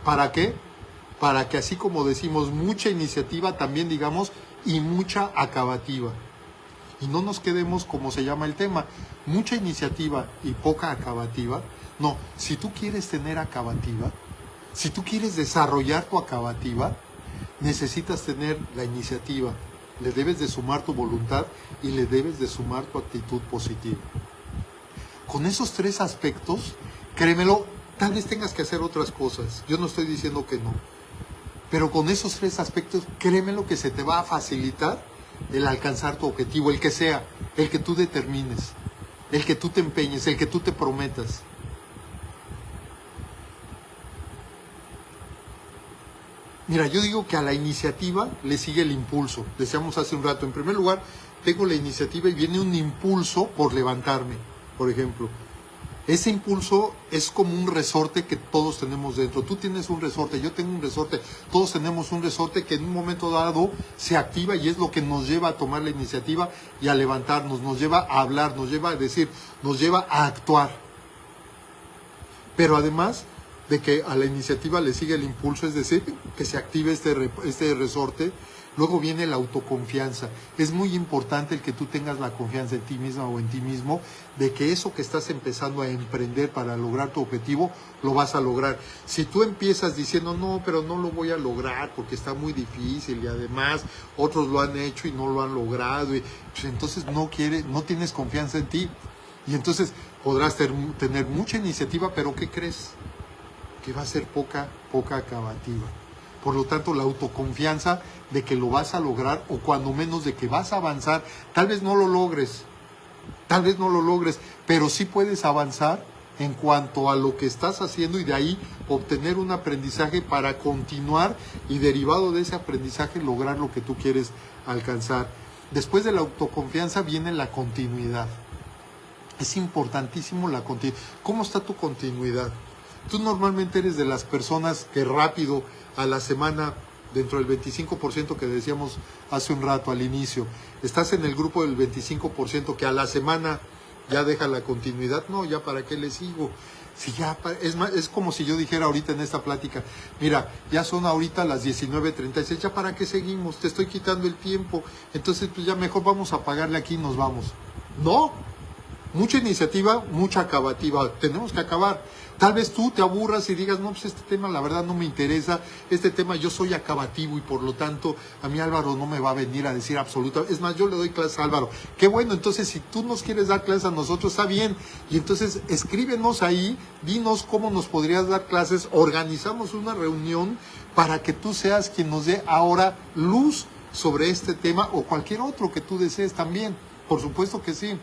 ¿Para qué? Para que así como decimos mucha iniciativa, también digamos y mucha acabativa. Y no nos quedemos como se llama el tema, mucha iniciativa y poca acabativa. No, si tú quieres tener acabativa, si tú quieres desarrollar tu acabativa, necesitas tener la iniciativa, le debes de sumar tu voluntad y le debes de sumar tu actitud positiva. Con esos tres aspectos, créemelo, tal vez tengas que hacer otras cosas, yo no estoy diciendo que no, pero con esos tres aspectos, créemelo que se te va a facilitar el alcanzar tu objetivo, el que sea, el que tú determines, el que tú te empeñes, el que tú te prometas. Mira, yo digo que a la iniciativa le sigue el impulso. Decíamos hace un rato, en primer lugar, tengo la iniciativa y viene un impulso por levantarme, por ejemplo. Ese impulso es como un resorte que todos tenemos dentro. Tú tienes un resorte, yo tengo un resorte, todos tenemos un resorte que en un momento dado se activa y es lo que nos lleva a tomar la iniciativa y a levantarnos, nos lleva a hablar, nos lleva a decir, nos lleva a actuar. Pero además, de que a la iniciativa le sigue el impulso, es decir, que se active este resorte. Luego viene la autoconfianza. Es muy importante el que tú tengas la confianza en ti misma o en ti mismo, de que eso que estás empezando a emprender para lograr tu objetivo, lo vas a lograr. Si tú empiezas diciendo, no, pero no lo voy a lograr porque está muy difícil y además otros lo han hecho y no lo han logrado, y pues entonces no tienes confianza en ti. Y entonces podrás tener mucha iniciativa, pero ¿qué crees? Que va a ser poca acabativa. Por lo tanto, la autoconfianza de que lo vas a lograr, o cuando menos de que vas a avanzar, tal vez no lo logres, pero sí puedes avanzar en cuanto a lo que estás haciendo y de ahí obtener un aprendizaje para continuar y derivado de ese aprendizaje lograr lo que tú quieres alcanzar. Después de la autoconfianza viene la continuidad. Es importantísimo la continuidad. ¿Cómo está tu continuidad? Tú normalmente eres de las personas que rápido a la semana, dentro del 25% que decíamos hace un rato al inicio, estás en el grupo del 25% que a la semana ya deja la continuidad. No, ya para qué le sigo. Si ya, es como si yo dijera ahorita en esta plática, mira, ya son ahorita las 19:36, ya para qué seguimos, te estoy quitando el tiempo, entonces pues ya mejor vamos a pagarle aquí y nos vamos. No, mucha iniciativa, mucha acabativa, tenemos que acabar. Tal vez tú te aburras y digas, no, pues este tema la verdad no me interesa, este tema yo soy acabativo y por lo tanto a mí Álvaro no me va a venir a decir absolutamente. Es más, yo le doy clases a Álvaro. Qué bueno, entonces si tú nos quieres dar clases a nosotros, está bien. Y entonces escríbenos ahí, dinos cómo nos podrías dar clases, organizamos una reunión para que tú seas quien nos dé ahora luz sobre este tema o cualquier otro que tú desees también. Por supuesto que sí.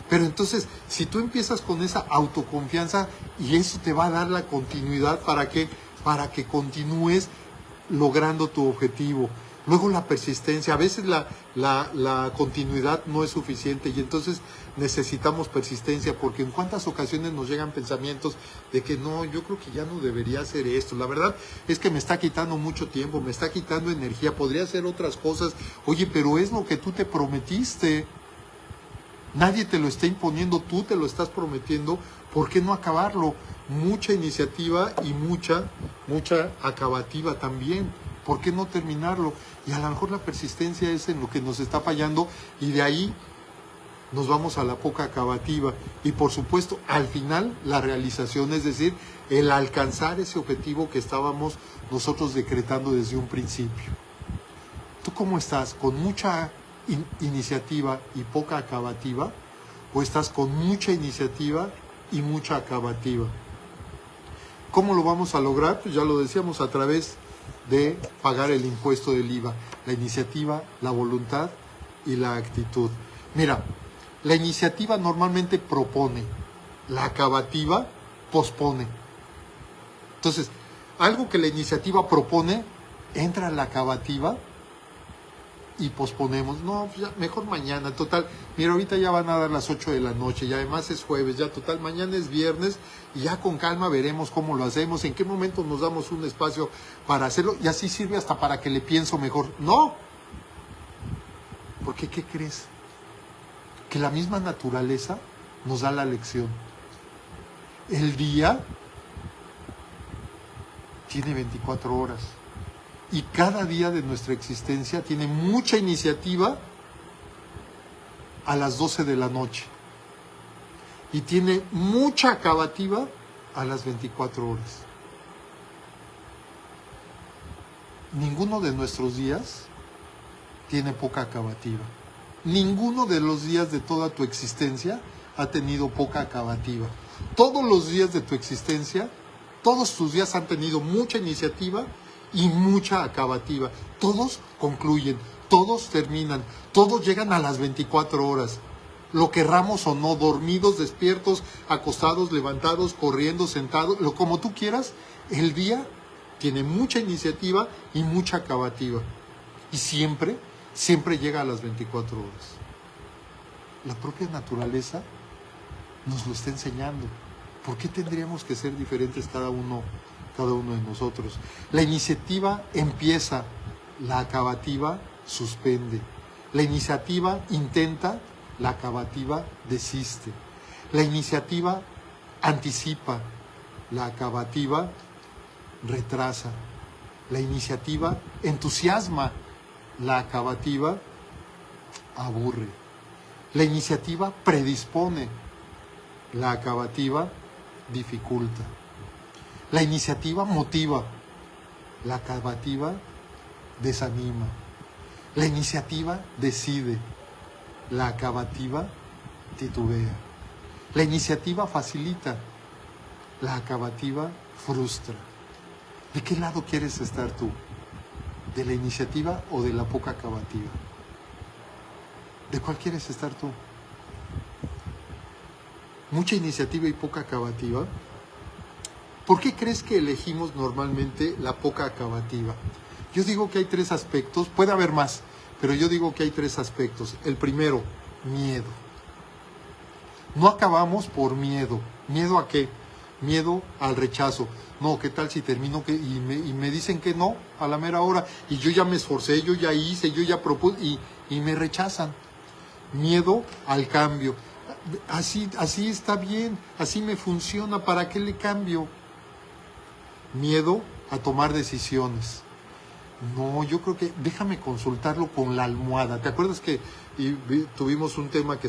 Pero entonces, si tú empiezas con esa autoconfianza y eso te va a dar la continuidad, ¿para qué? Para que continúes logrando tu objetivo. Luego la persistencia, a veces la continuidad no es suficiente y entonces necesitamos persistencia, porque en cuántas ocasiones nos llegan pensamientos de que no, yo creo que ya no debería hacer esto, la verdad es que me está quitando mucho tiempo, me está quitando energía, podría hacer otras cosas. Oye, pero es lo que tú te prometiste. Nadie te lo está imponiendo, tú te lo estás prometiendo. ¿Por qué no acabarlo? Mucha iniciativa y mucha acabativa también. ¿Por qué no terminarlo? Y a lo mejor la persistencia es en lo que nos está fallando y de ahí nos vamos a la poca acabativa. Y por supuesto, al final, la realización, es decir, el alcanzar ese objetivo que estábamos nosotros decretando desde un principio. ¿Tú cómo estás? ¿Con mucha iniciativa y poca acabativa, o estás con mucha iniciativa y mucha acabativa? ¿Cómo lo vamos a lograr? Pues ya lo decíamos, a través de pagar el impuesto del IVA, la iniciativa, la voluntad y la actitud. Mira, la iniciativa normalmente propone, la acabativa pospone. Entonces, algo que la iniciativa propone, entra en la acabativa y posponemos. No, ya, mejor mañana, total. Mira, ahorita ya van a dar las 8 de la noche y además es jueves, ya total, mañana es viernes y ya con calma veremos cómo lo hacemos, en qué momento nos damos un espacio para hacerlo y así sirve hasta para que le pienso mejor. No, porque ¿qué crees? Que la misma naturaleza nos da la lección. El día tiene 24 horas. Y cada día de nuestra existencia tiene mucha iniciativa a las 12 de la noche. Y tiene mucha acabativa a las 24 horas. Ninguno de nuestros días tiene poca acabativa. Ninguno de los días de toda tu existencia ha tenido poca acabativa. Todos los días de tu existencia, todos tus días han tenido mucha iniciativa y mucha acabativa. Todos concluyen, todos terminan, todos llegan a las 24 horas. Lo querramos o no, dormidos, despiertos, acostados, levantados, corriendo, sentados, como tú quieras, el día tiene mucha iniciativa y mucha acabativa. Y siempre llega a las 24 horas. La propia naturaleza nos lo está enseñando. ¿Por qué tendríamos que ser diferentes cada uno de nosotros? La iniciativa empieza, la acabativa suspende. La iniciativa intenta, la acabativa desiste. La iniciativa anticipa, La acabativa retrasa. La iniciativa entusiasma. La acabativa aburre. La iniciativa predispone. La acabativa dificulta. La iniciativa motiva. La acabativa desanima. La iniciativa decide. La acabativa titubea. La iniciativa facilita. La acabativa frustra. ¿De qué lado quieres estar tú? ¿De la iniciativa o de la poca acabativa? ¿De cuál quieres estar tú? ¿Mucha iniciativa y poca acabativa? ¿Por qué crees que elegimos normalmente la poca acabativa? Yo digo que hay 3 aspectos, puede haber más, pero yo digo que hay 3 aspectos. El primero, miedo. No acabamos por miedo. ¿Miedo a qué? Miedo al rechazo. No, ¿qué tal si termino y me dicen que no a la mera hora? Y yo ya me esforcé, yo ya hice, yo ya propuse y me rechazan. Miedo al cambio. Así está bien, así me funciona, ¿para qué le cambio? Miedo a tomar decisiones. No, yo creo que déjame consultarlo con la almohada. ¿Te acuerdas que tuvimos un tema que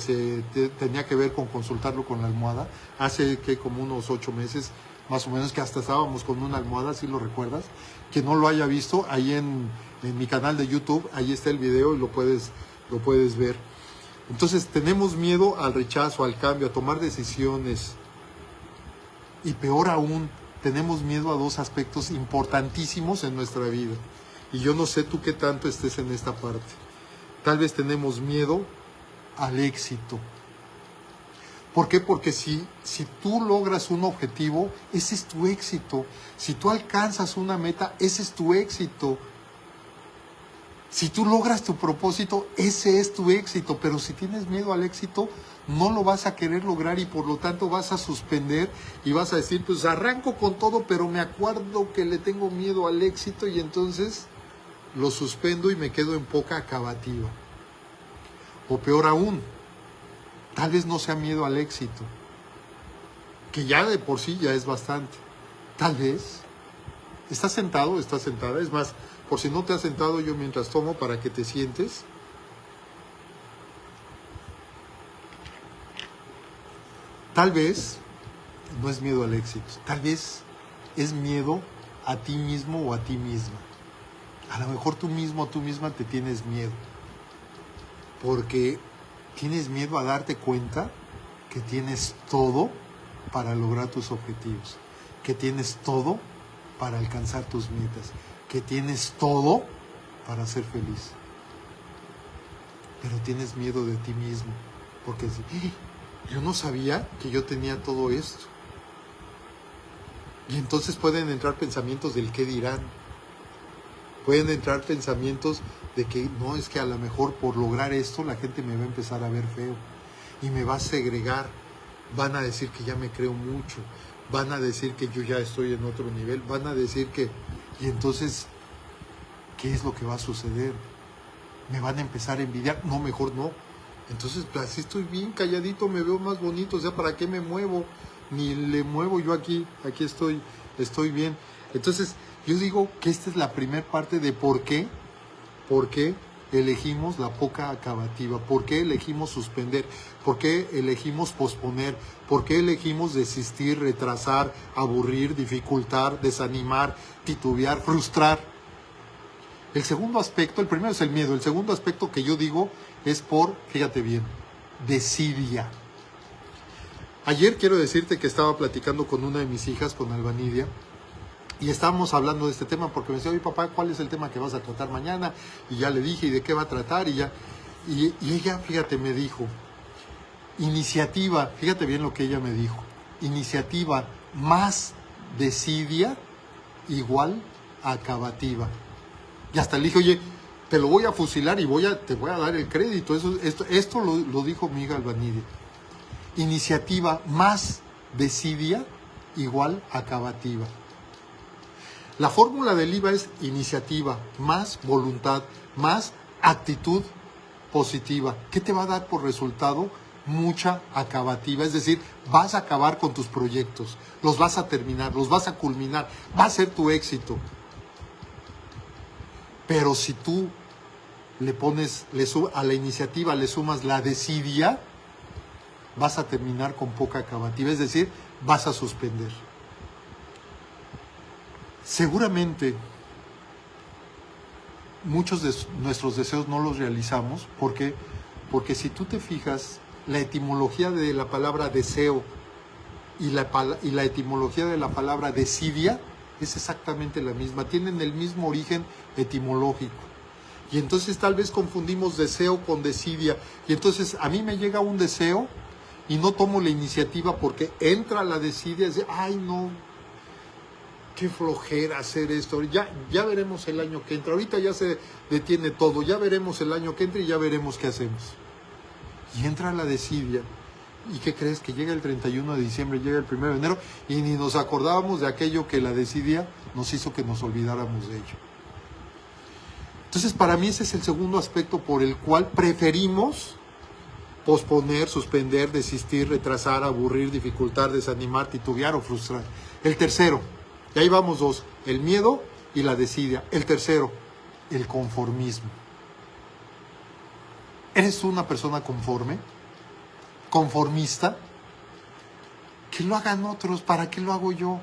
tenía que ver con consultarlo con la almohada? Hace que como unos 8 meses, más o menos, que hasta estábamos con una almohada, ¿sí lo recuerdas? Que no lo haya visto, ahí en mi canal de YouTube, ahí está el video y lo puedes ver. Entonces tenemos miedo al rechazo, al cambio, a tomar decisiones. Y peor aún, tenemos miedo a 2 aspectos importantísimos en nuestra vida. Y yo no sé tú qué tanto estés en esta parte. Tal vez tenemos miedo al éxito. ¿Por qué? Porque si tú logras un objetivo, ese es tu éxito. Si tú alcanzas una meta, ese es tu éxito. Si tú logras tu propósito, ese es tu éxito. Pero si tienes miedo al éxito, no lo vas a querer lograr y por lo tanto vas a suspender y vas a decir, pues arranco con todo, pero me acuerdo que le tengo miedo al éxito y entonces lo suspendo y me quedo en poca acabativa. O peor aún, tal vez no sea miedo al éxito, que ya de por sí ya es bastante. Tal vez, ¿estás sentado? ¿Estás sentada? Es más, por si no te has sentado, yo mientras tomo para que te sientes. Tal vez no es miedo al éxito, tal vez es miedo a ti mismo o a ti misma. A lo mejor tú mismo o tú misma te tienes miedo, porque tienes miedo a darte cuenta que tienes todo para lograr tus objetivos, que tienes todo para alcanzar tus metas, que tienes todo para ser feliz. Pero tienes miedo de ti mismo, porque yo no sabía que yo tenía todo esto. Y entonces pueden entrar pensamientos del qué dirán. Pueden entrar pensamientos de que no, es que a lo mejor por lograr esto la gente me va a empezar a ver feo y me va a segregar. Van a decir que ya me creo mucho. Van a decir que yo ya estoy en otro nivel. Van a decir que... Y entonces, ¿qué es lo que va a suceder? ¿Me van a empezar a envidiar? No, mejor no. Entonces, pues, así estoy bien calladito, me veo más bonito. O sea, ¿para qué me muevo? Ni le muevo yo aquí estoy bien. Entonces, yo digo que esta es la primera parte de por qué elegimos la poca acabativa, por qué elegimos suspender, por qué elegimos posponer, por qué elegimos desistir, retrasar, aburrir, dificultar, desanimar, titubear, frustrar. El segundo aspecto, el primero es el miedo, el segundo aspecto que yo digo es por, fíjate bien, desidia. Ayer quiero decirte que estaba platicando con una de mis hijas, con Albanidia, y estábamos hablando de este tema porque me decía, oye papá, ¿cuál es el tema que vas a tratar mañana? Y ya le dije, ¿y de qué va a tratar? Y ella, fíjate, me dijo, iniciativa, fíjate bien lo que ella me dijo, iniciativa más desidia igual a acabativa. Y hasta le dije, oye, te lo voy a fusilar y te voy a dar el crédito. Esto lo dijo mi hija Albanidia. Iniciativa más desidia igual a acabativa. La fórmula del IVA es iniciativa más voluntad más actitud positiva. ¿Qué te va a dar por resultado? mucha acabativa, es decir, vas a acabar con tus proyectos, los vas a terminar, los vas a culminar, va a ser tu éxito. Pero si tú le pones, a la iniciativa le sumas la desidia, vas a terminar con poca acabativa, es decir, vas a suspender. Seguramente muchos de nuestros deseos no los realizamos porque si tú te fijas, la etimología de la palabra deseo y la etimología de la palabra desidia es exactamente la misma, tienen el mismo origen etimológico. Y entonces tal vez confundimos deseo con desidia. Y entonces a mí me llega un deseo y no tomo la iniciativa porque entra la desidia y dice, ay no, qué flojera hacer esto. Ya veremos el año que entra. Ahorita ya se detiene todo. Ya veremos el año que entra y ya veremos qué hacemos. Y entra la desidia. ¿Y qué crees? Que llega el 31 de diciembre, llega el 1 de enero y ni nos acordábamos de aquello que la desidia nos hizo que nos olvidáramos de ello. Entonces, para mí ese es el segundo aspecto por el cual preferimos posponer, suspender, desistir, retrasar, aburrir, dificultar, desanimar, titubear o frustrar. El tercero, y ahí vamos dos, el miedo y la desidia. El tercero, el conformismo. ¿Eres una persona conforme? ¿Conformista? Que lo hagan otros, ¿para qué lo hago yo?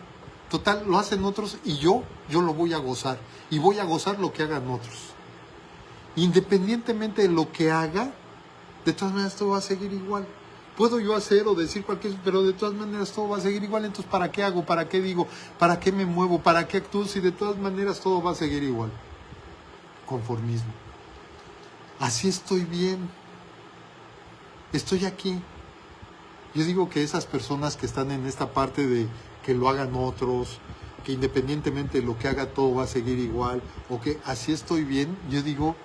Total, lo hacen otros y yo lo voy a gozar. Y voy a gozar lo que hagan otros. Independientemente de lo que haga, de todas maneras todo va a seguir igual. Puedo yo hacer o decir cualquier cosa, pero de todas maneras todo va a seguir igual. Entonces, ¿para qué hago? ¿Para qué digo? ¿Para qué me muevo? ¿Para qué actúo? Si de todas maneras todo va a seguir igual. Conformismo. Así estoy bien. Estoy aquí. Yo digo que esas personas que están en esta parte de que lo hagan otros, que independientemente de lo que haga todo va a seguir igual, o que así estoy bien, yo digo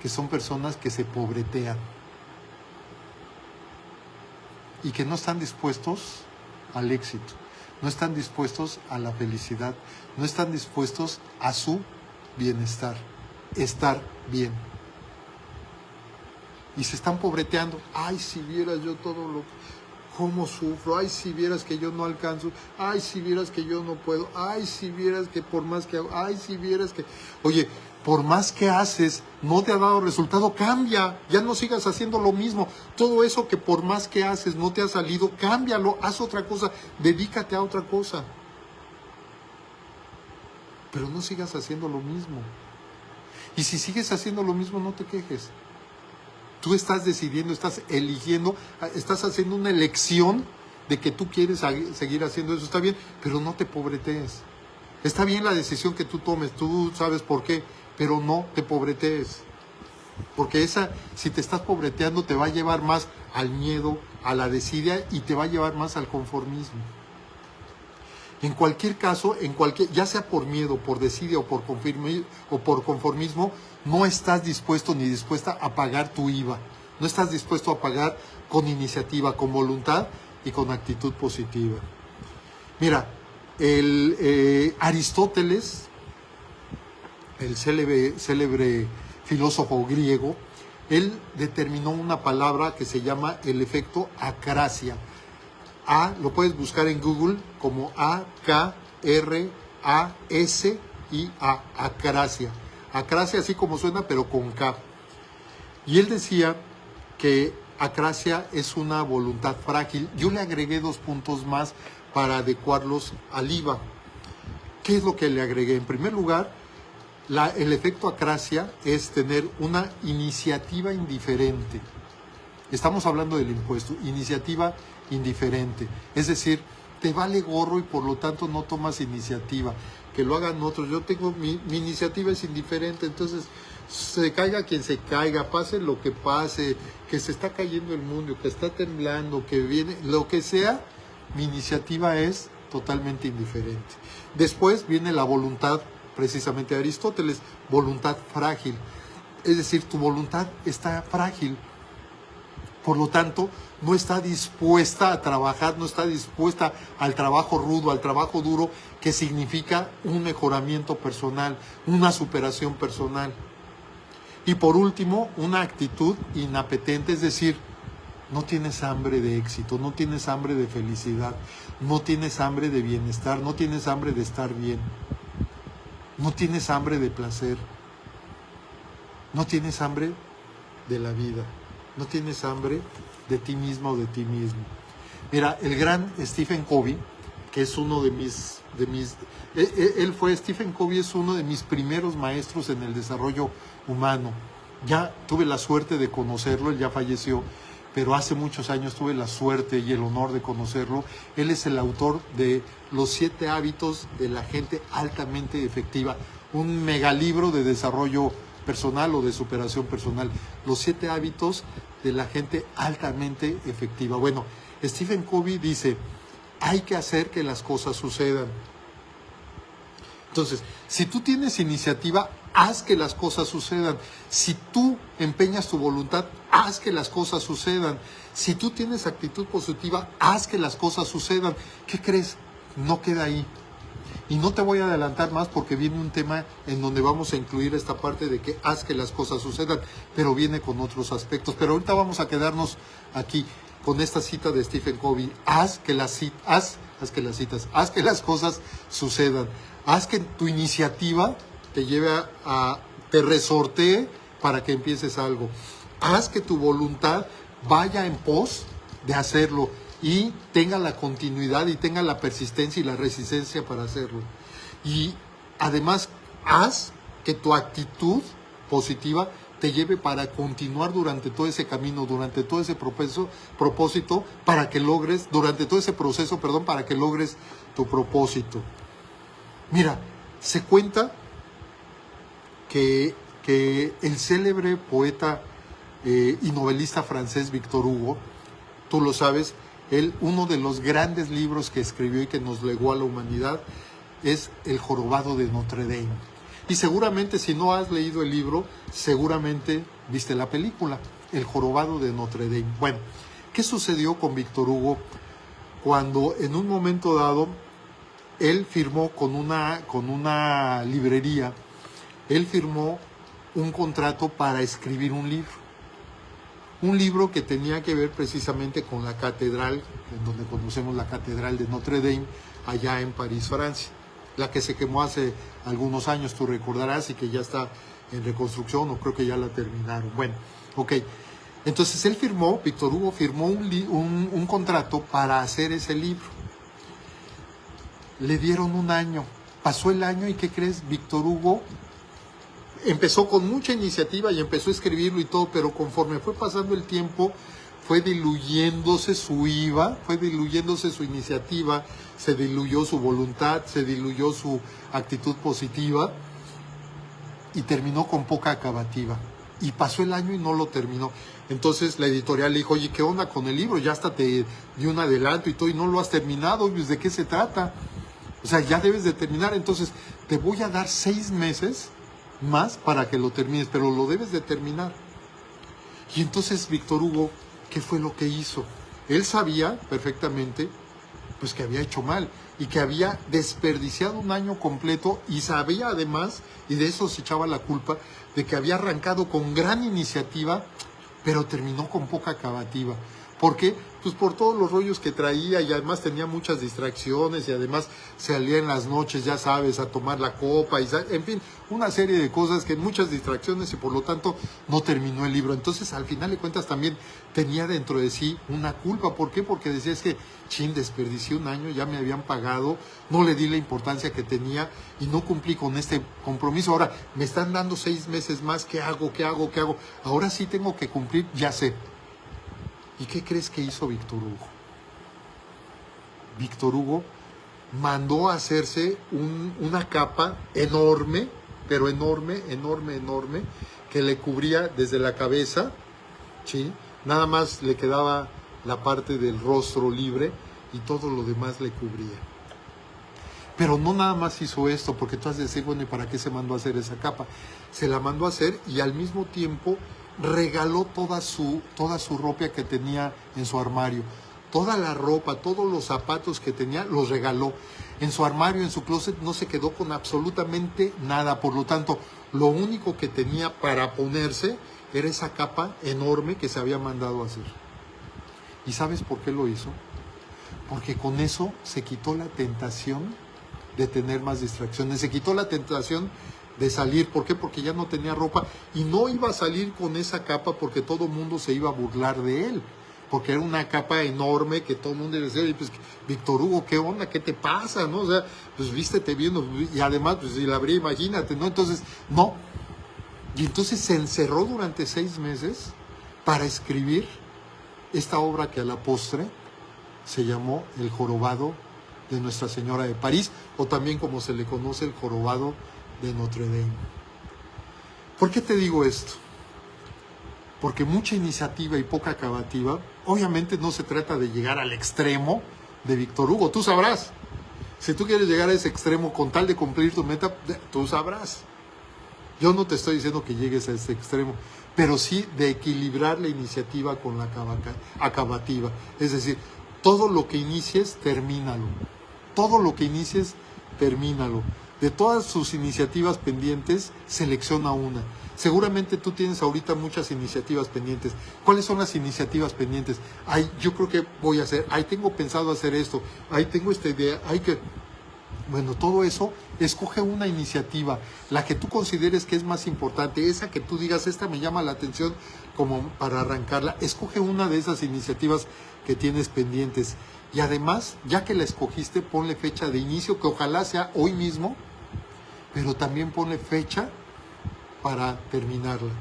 que son personas que se pobretean y que no están dispuestos al éxito, no están dispuestos a la felicidad, no están dispuestos a su bienestar, estar bien. Y se están pobreteando. Ay, si vieras yo todo lo cómo sufro, ay, si vieras que yo no alcanzo, ay, si vieras que yo no puedo, ay, si vieras que por más que hago, ay, si vieras que... Oye, por más que haces, no te ha dado resultado, cambia, ya no sigas haciendo lo mismo. Todo eso que por más que haces no te ha salido, cámbialo, haz otra cosa, dedícate a otra cosa. Pero no sigas haciendo lo mismo. Y si sigues haciendo lo mismo, no te quejes. Tú estás decidiendo, estás eligiendo, estás haciendo una elección de que tú quieres seguir haciendo eso. Está bien, pero no te pobretees. Está bien la decisión que tú tomes, tú sabes por qué, pero no te pobretees. Porque si te estás pobreteando, te va a llevar más al miedo, a la desidia y te va a llevar más al conformismo. En cualquier caso, ya sea por miedo, por desidia o por conformismo, no estás dispuesto ni dispuesta a pagar tu IVA. No estás dispuesto a pagar con iniciativa, con voluntad y con actitud positiva. Mira, Aristóteles, el célebre filósofo griego, él determinó una palabra que se llama el efecto acrasia. Lo puedes buscar en Google como A-K-R-A-S-I-A, acrasia. Acrasia así como suena, pero con K. Y él decía que acrasia es una voluntad frágil. Yo le agregué 2 puntos más para adecuarlos al IVA. ¿Qué es lo que le agregué? En primer lugar, el efecto acrasia es tener una iniciativa indiferente. Estamos hablando del impuesto, iniciativa indiferente. Es decir, te vale gorro y por lo tanto no tomas iniciativa. Que lo hagan otros. Yo tengo mi iniciativa es indiferente, entonces se caiga quien se caiga, pase lo que pase, que se está cayendo el mundo, que está temblando, que viene, lo que sea, mi iniciativa es totalmente indiferente. Después viene la voluntad, precisamente de Aristóteles, voluntad frágil. Es decir, tu voluntad está frágil. Por lo tanto, no está dispuesta a trabajar, no está dispuesta al trabajo rudo, al trabajo duro, que significa un mejoramiento personal, una superación personal. Y por último, una actitud inapetente, es decir, no tienes hambre de éxito, no tienes hambre de felicidad, no tienes hambre de bienestar, no tienes hambre de estar bien, no tienes hambre de placer, no tienes hambre de la vida, no tienes hambre de ti mismo o de ti mismo. Mira, el gran Stephen Covey, que es uno de mis Stephen Covey es uno de mis primeros maestros en el desarrollo humano. Ya tuve la suerte de conocerlo, él ya falleció, pero hace muchos años tuve la suerte y el honor de conocerlo. Él es el autor de Los 7 hábitos de la gente altamente efectiva, un megalibro de desarrollo personal o de superación personal. Los 7 hábitos de la gente altamente efectiva. Bueno, Stephen Covey dice, hay que hacer que las cosas sucedan. Entonces, si tú tienes iniciativa, haz que las cosas sucedan. Si tú empeñas tu voluntad, haz que las cosas sucedan. Si tú tienes actitud positiva, haz que las cosas sucedan. ¿Qué crees? No queda ahí. Y no te voy a adelantar más porque viene un tema en donde vamos a incluir esta parte de que haz que las cosas sucedan, pero viene con otros aspectos. Pero ahorita vamos a quedarnos aquí con esta cita de Stephen Covey. Haz que las cosas sucedan. Haz que tu iniciativa te lleve te resortee para que empieces algo. Haz que tu voluntad vaya en pos de hacerlo y tenga la continuidad y tenga la persistencia y la resistencia para hacerlo. Y además, haz que tu actitud positiva te lleve para continuar durante todo ese camino, durante todo ese propósito, para que logres, durante todo ese proceso, para que logres tu propósito. Mira, se cuenta que el célebre poeta y novelista francés Victor Hugo, tú lo sabes, uno de los grandes libros que escribió y que nos legó a la humanidad es El jorobado de Notre Dame. Y seguramente si no has leído el libro, seguramente viste la película, El jorobado de Notre Dame. Bueno, ¿qué sucedió con Victor Hugo cuando en un momento dado él firmó con una librería, él firmó un contrato para escribir un libro? Un libro que tenía que ver precisamente con la catedral, en donde conocemos la catedral de Notre Dame, allá en París, Francia. La que se quemó hace algunos años, tú recordarás, y que ya está en reconstrucción, o creo que ya la terminaron. Bueno, ok. Entonces Victor Hugo firmó un contrato para hacer ese libro. Le dieron un año. Pasó el año y ¿qué crees? Victor Hugo empezó con mucha iniciativa y empezó a escribirlo y todo, pero conforme fue pasando el tiempo, fue diluyéndose su IVA, fue diluyéndose su iniciativa, se diluyó su voluntad, se diluyó su actitud positiva y terminó con poca acabativa. Y pasó el año y no lo terminó. Entonces la editorial le dijo, oye, ¿qué onda con el libro? Ya hasta te di un adelanto y todo y no lo has terminado, ¿de qué se trata? O sea, ya debes de terminar, entonces te voy a dar 6 meses más para que lo termines, pero lo debes de terminar. Y entonces Victor Hugo, ¿qué fue lo que hizo? Él sabía perfectamente pues que había hecho mal y que había desperdiciado un año completo, y sabía además, y de eso se echaba la culpa, de que había arrancado con gran iniciativa, pero terminó con poca acabativa. ¿Por qué? Pues por todos los rollos que traía, y además tenía muchas distracciones, y además salía en las noches, ya sabes, a tomar la copa, en fin, una serie de cosas, que muchas distracciones, y por lo tanto no terminó el libro. Entonces al final de cuentas también tenía dentro de sí una culpa. ¿Por qué? Porque decía, es que desperdicié un año, ya me habían pagado, no le di la importancia que tenía y no cumplí con este compromiso. Ahora me están dando 6 meses más, ¿qué hago? Ahora sí tengo que cumplir, ya sé. ¿Y qué crees que hizo Victor Hugo? Victor Hugo mandó a hacerse una capa enorme, pero enorme, que le cubría desde la cabeza, ¿sí? Nada más le quedaba la parte del rostro libre y todo lo demás le cubría. Pero no nada más hizo esto, porque tú has de decir, bueno, ¿y para qué se mandó a hacer esa capa? Se la mandó a hacer y al mismo tiempo regaló toda su ropa que tenía en su armario. Toda la ropa, todos los zapatos que tenía, los regaló. En su armario, en su closet, no se quedó con absolutamente nada. Por lo tanto, lo único que tenía para ponerse era esa capa enorme que se había mandado a hacer. ¿Y sabes por qué lo hizo? Porque con eso se quitó la tentación de tener más distracciones, se quitó la tentación de salir. ¿Por qué? Porque ya no tenía ropa y no iba a salir con esa capa porque todo el mundo se iba a burlar de él. Porque era una capa enorme que todo el mundo decía, pues, Víctor Hugo, ¿qué onda? ¿Qué te pasa? ¿No? O sea, pues vístete bien, y además, pues si la abrí, imagínate, ¿no? Entonces, no. Y entonces se encerró durante 6 meses para escribir esta obra que a la postre se llamó El Jorobado de Nuestra Señora de París, o también como se le conoce, El Jorobado de Notre Dame. ¿Por qué te digo esto? Porque mucha iniciativa y poca acabativa, obviamente no se trata de llegar al extremo de Víctor Hugo, tú sabrás. Si tú quieres llegar a ese extremo con tal de cumplir tu meta, tú sabrás. Yo no te estoy diciendo que llegues a ese extremo, pero sí de equilibrar la iniciativa con la acabativa. Es decir, todo lo que inicies, termínalo. Todo lo que inicies, termínalo. De todas sus iniciativas pendientes, selecciona una. Seguramente tú tienes ahorita muchas iniciativas pendientes. ¿Cuáles son las iniciativas pendientes? Ay, yo creo que voy a hacer, ay, tengo pensado hacer esto, ay, tengo esta idea, ay, que... Bueno, todo eso, escoge una iniciativa, la que tú consideres que es más importante, esa que tú digas, esta me llama la atención como para arrancarla. Escoge una de esas iniciativas que tienes pendientes. Y además, ya que la escogiste, ponle fecha de inicio, que ojalá sea hoy mismo, pero también ponle fecha para terminarla.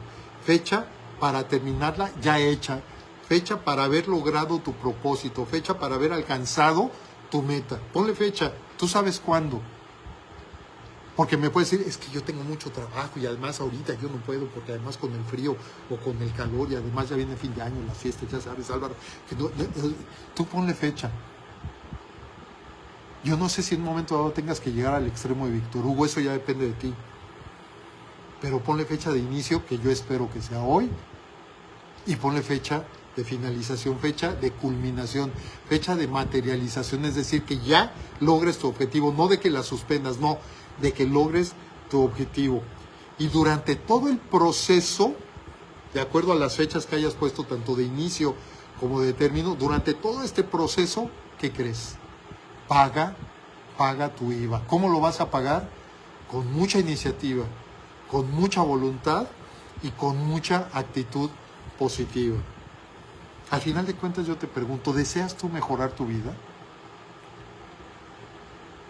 Fecha para terminarla ya hecha. Fecha para haber logrado tu propósito. Fecha para haber alcanzado tu meta. Ponle fecha. Tú sabes cuándo. Porque me puedes decir, es que yo tengo mucho trabajo y además ahorita yo no puedo porque además con el frío o con el calor y además ya viene fin de año, las fiestas, ya sabes, Álvaro. Que tú ponle fecha. Yo no sé si en un momento dado tengas que llegar al extremo de Víctor Hugo, eso ya depende de ti. Pero ponle fecha de inicio, que yo espero que sea hoy, y ponle fecha de finalización, fecha de culminación, fecha de materialización, es decir, que ya logres tu objetivo, no de que la suspendas, no, de que logres tu objetivo. Y durante todo el proceso, de acuerdo a las fechas que hayas puesto, tanto de inicio como de término, durante todo este proceso, ¿qué crees? Paga tu IVA. ¿Cómo lo vas a pagar? Con mucha iniciativa, con mucha voluntad y con mucha actitud positiva. Al final de cuentas yo te pregunto, ¿deseas tú mejorar tu vida?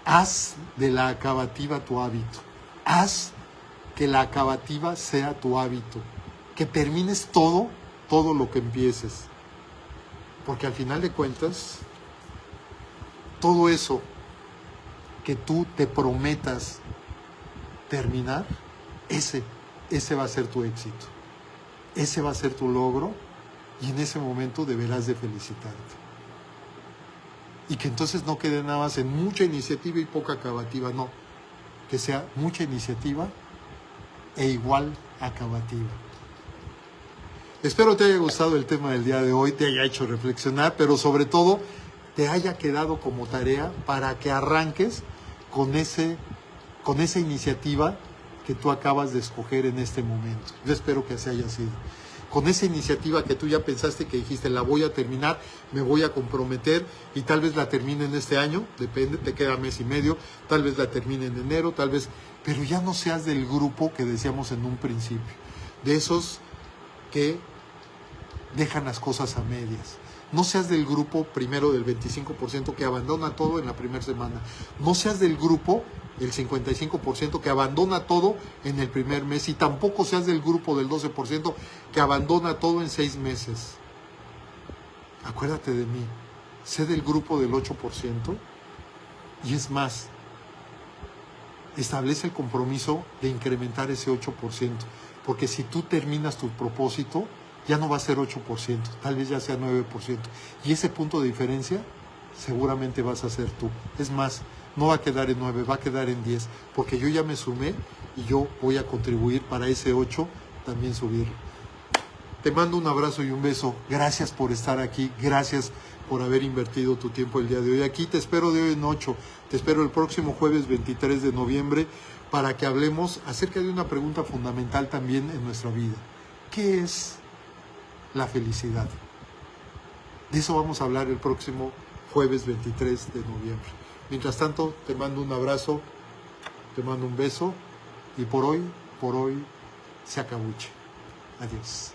Haz de la acabativa tu hábito. Haz que la acabativa sea tu hábito. Que termines todo lo que empieces. Porque al final de cuentas, todo eso que tú te prometas terminar, ese va a ser tu éxito. Ese va a ser tu logro y en ese momento deberás de felicitarte. Y que entonces no quede nada más en mucha iniciativa y poca acabativa, no. Que sea mucha iniciativa e igual acabativa. Espero te haya gustado el tema del día de hoy, te haya hecho reflexionar, pero sobre todo te haya quedado como tarea para que arranques con esa iniciativa que tú acabas de escoger en este momento. Yo espero que así haya sido. Con esa iniciativa que tú ya pensaste, que dijiste, la voy a terminar, me voy a comprometer y tal vez la termine en este año, depende, te queda mes y medio, tal vez la termine en enero, tal vez, pero ya no seas del grupo que decíamos en un principio, de esos que dejan las cosas a medias. No seas del grupo primero del 25% que abandona todo en la primera semana. No seas del grupo el 55% que abandona todo en el primer mes. Y tampoco seas del grupo del 12% que abandona todo en 6 meses. Acuérdate de mí. Sé del grupo del 8%. Y es más, establece el compromiso de incrementar ese 8%. Porque si tú terminas tu propósito, ya no va a ser 8%, tal vez ya sea 9%. Y ese punto de diferencia seguramente vas a ser tú. Es más, no va a quedar en 9, va a quedar en 10, porque yo ya me sumé y yo voy a contribuir para ese 8 también subirlo. Te mando un abrazo y un beso. Gracias por estar aquí, gracias por haber invertido tu tiempo el día de hoy. Aquí te espero de hoy en 8, te espero el próximo jueves 23 de noviembre para que hablemos acerca de una pregunta fundamental también en nuestra vida. ¿Qué es la felicidad? De eso vamos a hablar el próximo jueves 23 de noviembre. Mientras tanto, te mando un abrazo, te mando un beso y por hoy se acabuche. Adiós.